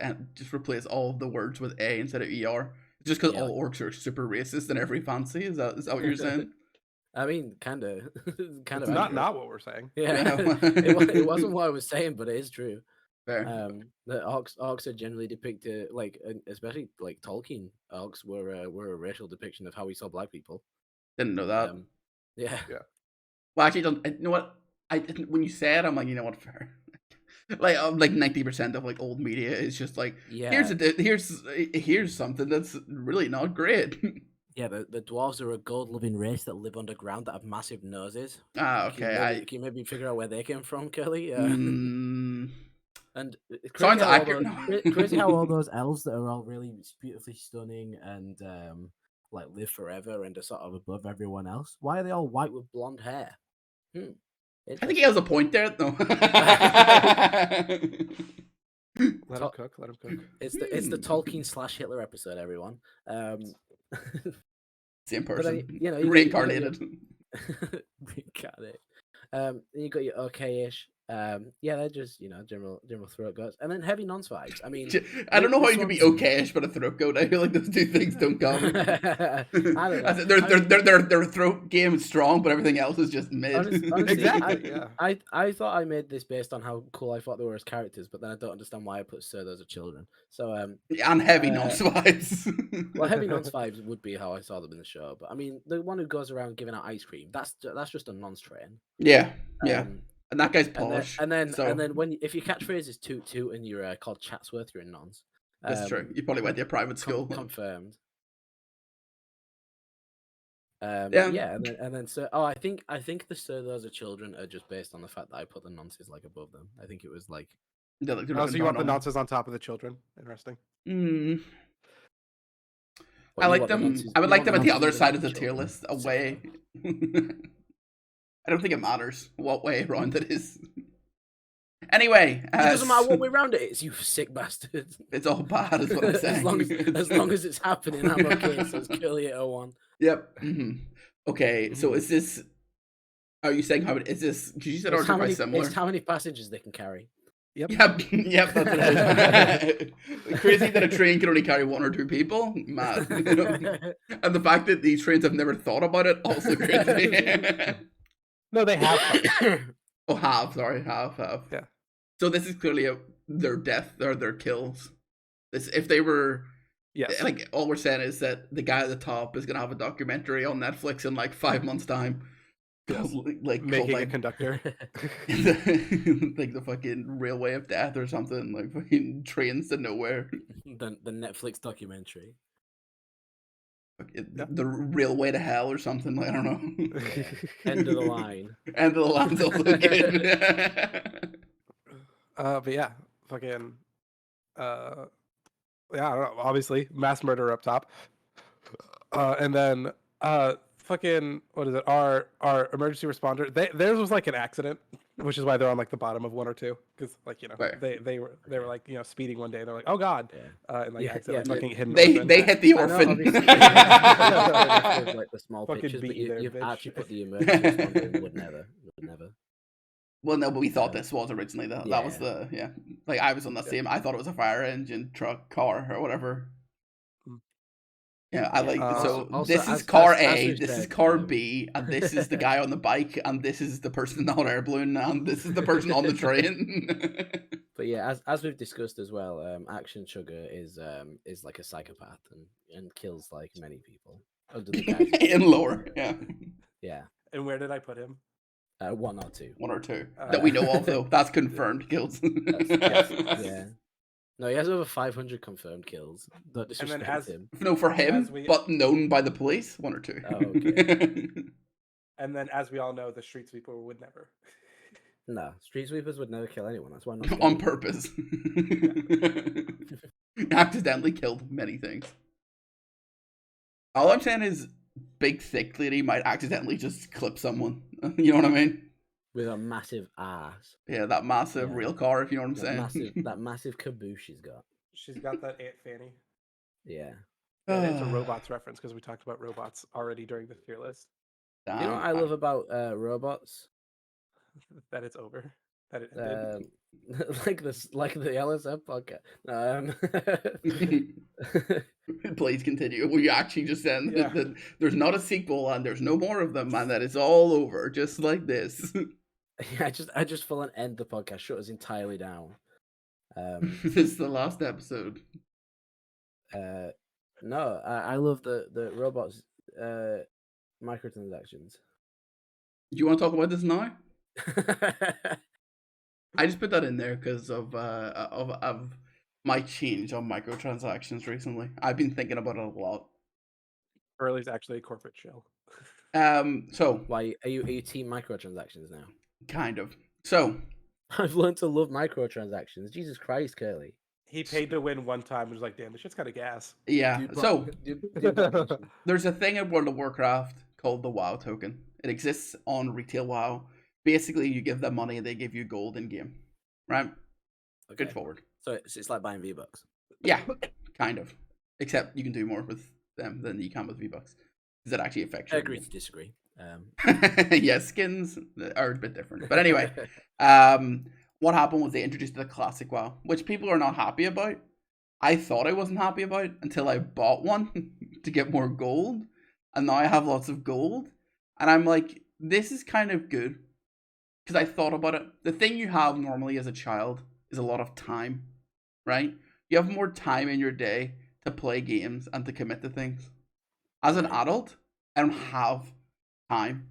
replace all of the words with A instead of ER. Just because Yeah, all orcs are super racist in every fantasy. Is that what you're saying? I mean, kind of, kind It's of. not what we're saying. Yeah, Yeah. it wasn't what I was saying, but it is true. Fair. The orcs are generally depicted like, especially like Tolkien orcs were a racial depiction of how we saw black people. Didn't know that. Yeah. Well, actually, don't. You know what? I didn't. When you say it, I'm like, you know what? Fair. Like 90% of like old media is just like, Yeah. here's something that's really not great. Yeah, the dwarves are a gold-loving race that live underground that have massive noses. Okay. Can you maybe figure out where they came from, Curly? Mm, And it's sounds crazy how accurate. crazy how all those elves that are all really beautifully stunning and like live forever and are sort of above everyone else. Why are they all white with blonde hair? I think he has a point there, though. Let him cook. Let him cook. It's the Tolkien / Hitler episode, everyone. Same But person, you know, reincarnated. Reincarnated. You got your okay-ish. Yeah, they're just, you know, general throat goats, and then heavy nonce vibes. I mean, I don't know how this you can be one's- okayish but a throat goat. I feel like those two things don't come. I don't know. Their throat game is strong, but everything else is just mid. Honestly, Exactly, yeah. I thought I made this based on how cool I thought they were as characters, but then I don't understand why I put Sir those are children. So And heavy nonce vibes. well, heavy nonce vibes would be how I saw them in the show, but I mean, the one who goes around giving out ice cream, that's just a nonce train. Yeah. And that guy's And polished. then so if your catchprise is toot toot and you're called Chatsworth, you're in nonce. that's true. You probably went to a private school. Confirmed. Yeah. And then so I think the Sir those are children are just based on the fact that I put the nonces like above them. I think it was like Oh, so you want the nonces on top of the children? Interesting. I like them. I would like them at the other side of the tier list, away. I don't think it matters what way around it is. Anyway, it doesn't matter what way round it is, you sick bastard. It's all bad, is what I'm saying. as long as it's happening, I'm okay. So it's Curly 801. Yep. Okay, so is this? Are you saying is this? Because you said It's order quite similar. It's how many passengers they can carry. Yep. That's what it is. Crazy that a train can only carry 1 or 2 people. Mad. You know? And the fact that these trains have never thought about it, also crazy. No, they have. Oh, have. Yeah. So this is clearly their death or their kills. If they were, Yes. like all we're saying is that the guy at the top is gonna have a documentary on Netflix in like 5 months' time. Yes. Like Making called, a conductor. like the fucking railway of death or something, like fucking trains to nowhere. the Netflix documentary. The railway to hell or something. Like, I don't know. End of the line. End of the line's also good. But yeah, fucking. Yeah, I don't know, obviously mass murder up top, and then fucking what is it? Our emergency responder. Theirs was like an accident. which is why they're on like the bottom of 1 or 2, because like Right. they were like speeding one day and they're like, oh god, Yeah. and like Yeah, accidentally yeah. fucking hit an They orphan. they hit the I know, orphan. obviously, with, like the small Fucking pictures, but beat you there, you've bitch. actually put the emergency responder in would never. Well, no, but we thought this was originally that was Yeah. the Like I was on the same. I thought it was a fire engine, truck, car, or whatever. Yeah, I like so. also, this is as- car as A, we've this is said, car B, and this is the guy on the bike, and this is the person in the hot air balloon, and this is the person on the train. But yeah, as we've discussed as well, Action Sugar is like a psychopath and kills like many people under the guise of In lore, yeah, yeah, And where did I put him? 1 or 2. 1 or 2 Uh, that we know of though. That's confirmed kills. Yeah. No, he has over 500 confirmed kills. Don't And then disrespect him. No, for him, As we- but known by the police. 1 or 2. Oh, okay. And then, as we all know, the street sweeper would never. No, street sweepers would never kill anyone. That's why I'm not On scared. purpose. Accidentally killed many things. All I'm saying is, big thick lady might accidentally just clip someone. You know what I mean? With a massive ass. Yeah, that massive Yeah. real car. If you know what I'm That saying. massive caboose she's got. She's got that Aunt Fanny. Yeah. And it's a robots reference because we talked about robots already during the tier list. You know what I love about robots? That it's over. That it ended. like the LSF podcast. Please continue. We actually just said Yeah. that there's not a sequel and there's no more of them and that it's all over, just like this. Yeah, I just full on end the podcast, shut us entirely down. This is the last episode. No, I love the robots microtransactions. Do you want to talk about this now? I just put that in there because of my change on microtransactions recently. I've been thinking about it a lot. Early's actually a corporate shell. So Why are you team microtransactions now? kind of. So I've learned to love microtransactions. Jesus Christ, Curly. He paid to win one time and was like, damn, this shit's kind of gas. yeah. Dude, So dude, there's a thing in World of Warcraft called the WoW token. It exists on retail WoW. Basically, you give them money and they give you gold in game, right? okay. Good forward. So it's like buying V-Bucks. Yeah, kind of. Except you can do more with them than you can with V-Bucks. Does it actually affect I you? agree to disagree. Yeah, skins are a bit different. But anyway, what happened was they introduced the classic WoW, which people are not happy about. I thought I wasn't happy about until I bought one to get more gold. And now I have lots of gold. And I'm like, this is kind of good. Because I thought about it. The thing you have normally as a child is a lot of time, right? You have more time in your day to play games and to commit to things. As an adult, I don't have time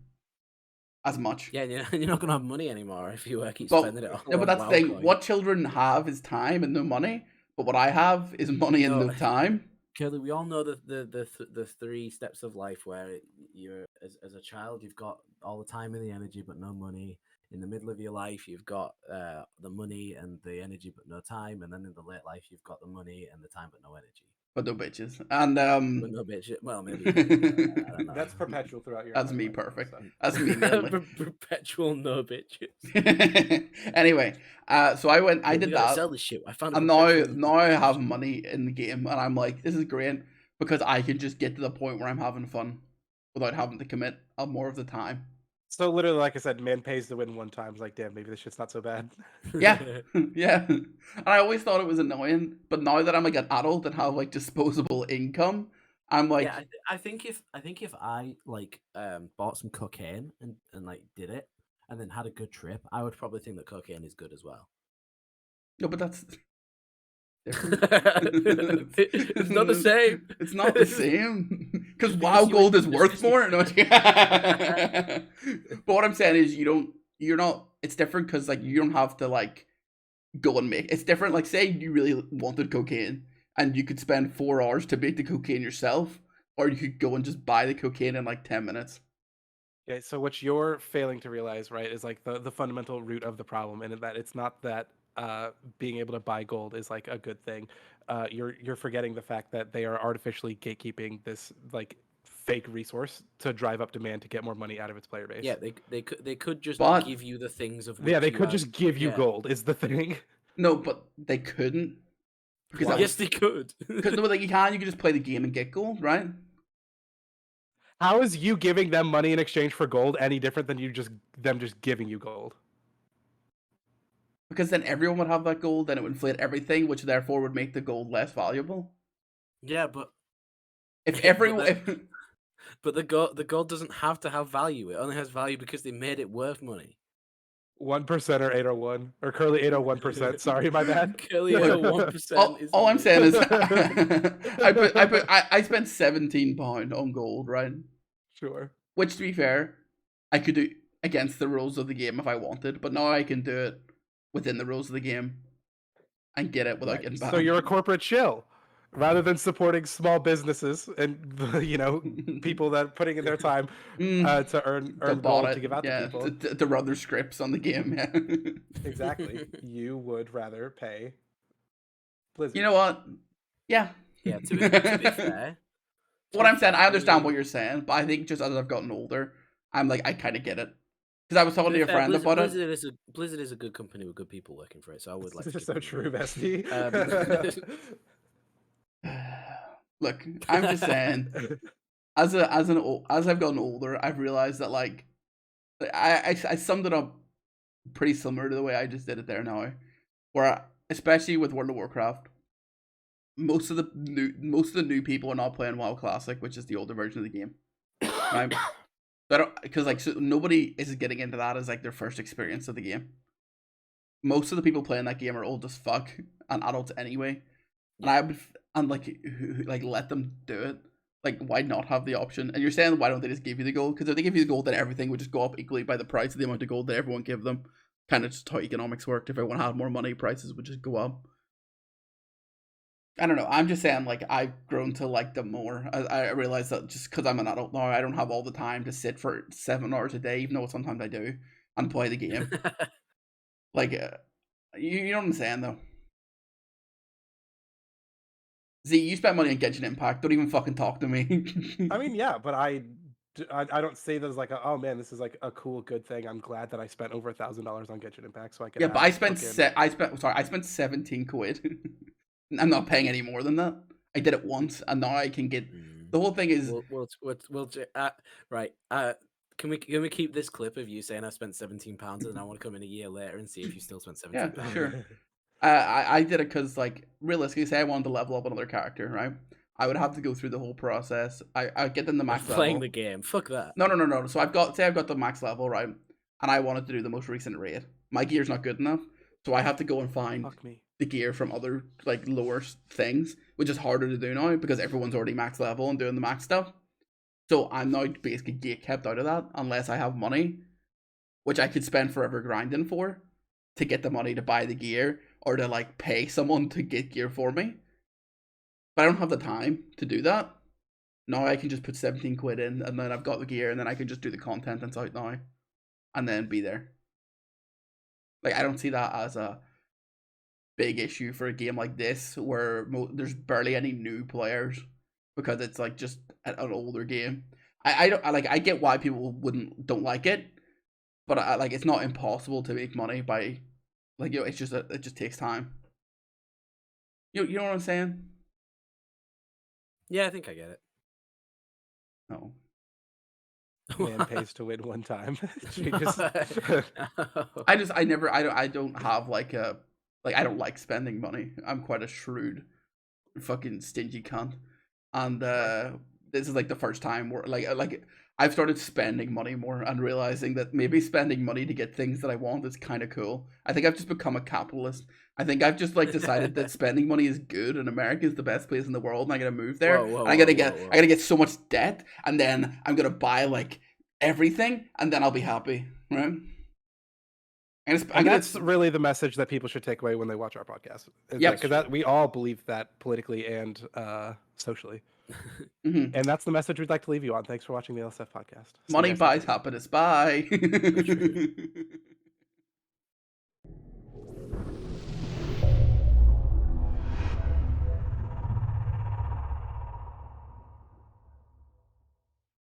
as much. Yeah, you're not gonna have money anymore if you keep But, spending it all. no, but on that's the WoW thing. coin. What children have is time and no money. But what I have is money and No. no time. Curly, we all know the 3 steps of life where you're as a child you've got all the time and the energy but no money. In the middle of your life you've got the money and the energy but no time, and then in the late life you've got the money and the time but no energy. But no bitches. And But no bitch. Well, maybe. I don't know. That's perpetual throughout your That's entire me, life, perfect. so. That's me mainly. Perpetual no bitches. Anyway, so I You did gotta that. sell this shit. I found a And now perpetual no I bitches. have money in the game, and I'm like, this is great because I can just get to the point where I'm having fun without having to commit more of the time. So literally, like I said, man pays to win one time. It's like, damn, maybe this shit's not so bad. Yeah, yeah. And I always thought it was annoying, but now that I'm like an adult and have like disposable income, I'm like, Yeah, I think if I like bought some cocaine and like did it and then had a good trip, I would probably think that cocaine is good as well. no, but that's It's not the same. It's not the same because Because WoW you gold went is to worth Disney. more. No, but what I'm saying is, you're not. It's different because like you don't have to like go and make. It's different. Like say you really wanted cocaine and you could spend 4 hours to make the cocaine yourself, or you could go and just buy the cocaine in like 10 minutes. Okay, so what you're failing to realize, right, is like the fundamental root of the problem, and that it's not that being able to buy gold is like a good thing. You're forgetting the fact that they are artificially gatekeeping this like fake resource to drive up demand to get more money out of its player base. Yeah, they could just But- give you the things of Yeah, which they you could have- just give you yeah. gold is the thing. No, but they couldn't. Because that Yes, they could. because like you can just play the game and get gold, right? How is you giving them money in exchange for gold any different than them just giving you gold? Because then everyone would have that gold, then it would inflate everything, which therefore would make the gold less valuable. Yeah, but If Yeah, everyone, but but the gold doesn't have to have value. It only has value because they made it worth money. 1% or 801 or curly 801%. Sorry, my bad. Curly 1% is all I'm saying is, money. I spent £17 on gold, right? Sure. Which, to be fair, I could do against the rules of the game if I wanted, but now I can do it within the rules of the game and get it without Right. getting banned. So you're a corporate shill. Rather than supporting small businesses and people that are putting in their time to earn gold to give out to people. to run their scripts on the game. Yeah. Exactly. You would rather pay Blizzard. You know what? Yeah. Yeah, to be fair. What I'm saying, I understand what you're saying, but I think just as I've gotten older, I'm like, I kind of get it. Because I was talking to your friend about it. Blizzard is a good company with good people working for it, so I would like to This is give so them true, that. Bestie. Look, I'm just saying, as I've gotten older, I've realized that like, I summed it up pretty similar to the way I just did it there now, where especially with World of Warcraft, most of the new people are not playing WoW Classic, which is the older version of the game, right? So nobody is getting into that as like their first experience of the game. Most of the people playing that game are old as fuck and adults anyway, and like let them do it. Like, why not have the option? And you're saying, why don't they just give you the gold? Because if they give you the gold, then everything would just go up equally by the price of the amount of gold that everyone give them. Kind of just how economics worked. If everyone had more money, prices would just go up. I don't know. I'm just saying, like, I've grown to like them more. I realize that just because I'm an adult now, I don't have all the time to sit for 7 hours a day, even though sometimes I do, and play the game. Like, you know what I'm saying, though? Z, you spent money on Genshin Impact. Don't even fucking talk to me. I mean, yeah, but I don't say that as like, oh man, this is like a cool, good thing. I'm glad that I spent over $1,000 on Genshin Impact, so I can. Yeah, but I spent 17 quid. I'm not paying any more than that. I did it once, and now I can get. The whole thing is. Right. Can we keep this clip of you saying I spent £17 and then I want to come in a year later and see if you still spent £17? Yeah, sure. I did it because, like, realistically, say I wanted to level up another character, right? I would have to go through the whole process. I get them the max level. Playing the game. Fuck that. No. So I've got the max level, right? And I wanted to do the most recent raid. My gear's not good enough, so I have to go and find the gear from other like lower things, which is harder to do now because everyone's already max level and doing the max stuff. So I'm now basically gate kept out of that unless I have money, which I could spend forever grinding for to get the money to buy the gear or to like pay someone to get gear for me. But I don't have the time to do that. Now I can just put 17 quid in and then I've got the gear and then I can just do the content that's out now and then be there. Like, I don't see that as a big issue for a game like this where there's barely any new players because it's like just an older game. I get why people don't like it, but it's not impossible to make money by like, it's just it just takes time. You know what I'm saying? Yeah, I think I get it. No. Man pays to win one time. I don't have like a I don't like spending money. I'm quite a shrewd, fucking stingy cunt, and this is like the first time where like I've started spending money more and realizing that maybe spending money to get things that I want is kind of cool. I think I've just become a capitalist. I think I've just like decided that spending money is good and America is the best place in the world and I'm gonna move there. I gotta get so much debt and then I'm gonna buy like everything and then I'll be happy, right? And that's really the message that people should take away when they watch our podcast. Yeah, because we all believe that politically and socially. Mm-hmm. And that's the message we'd like to leave you on. Thanks for watching the LSF podcast. Money buys happiness. Bye.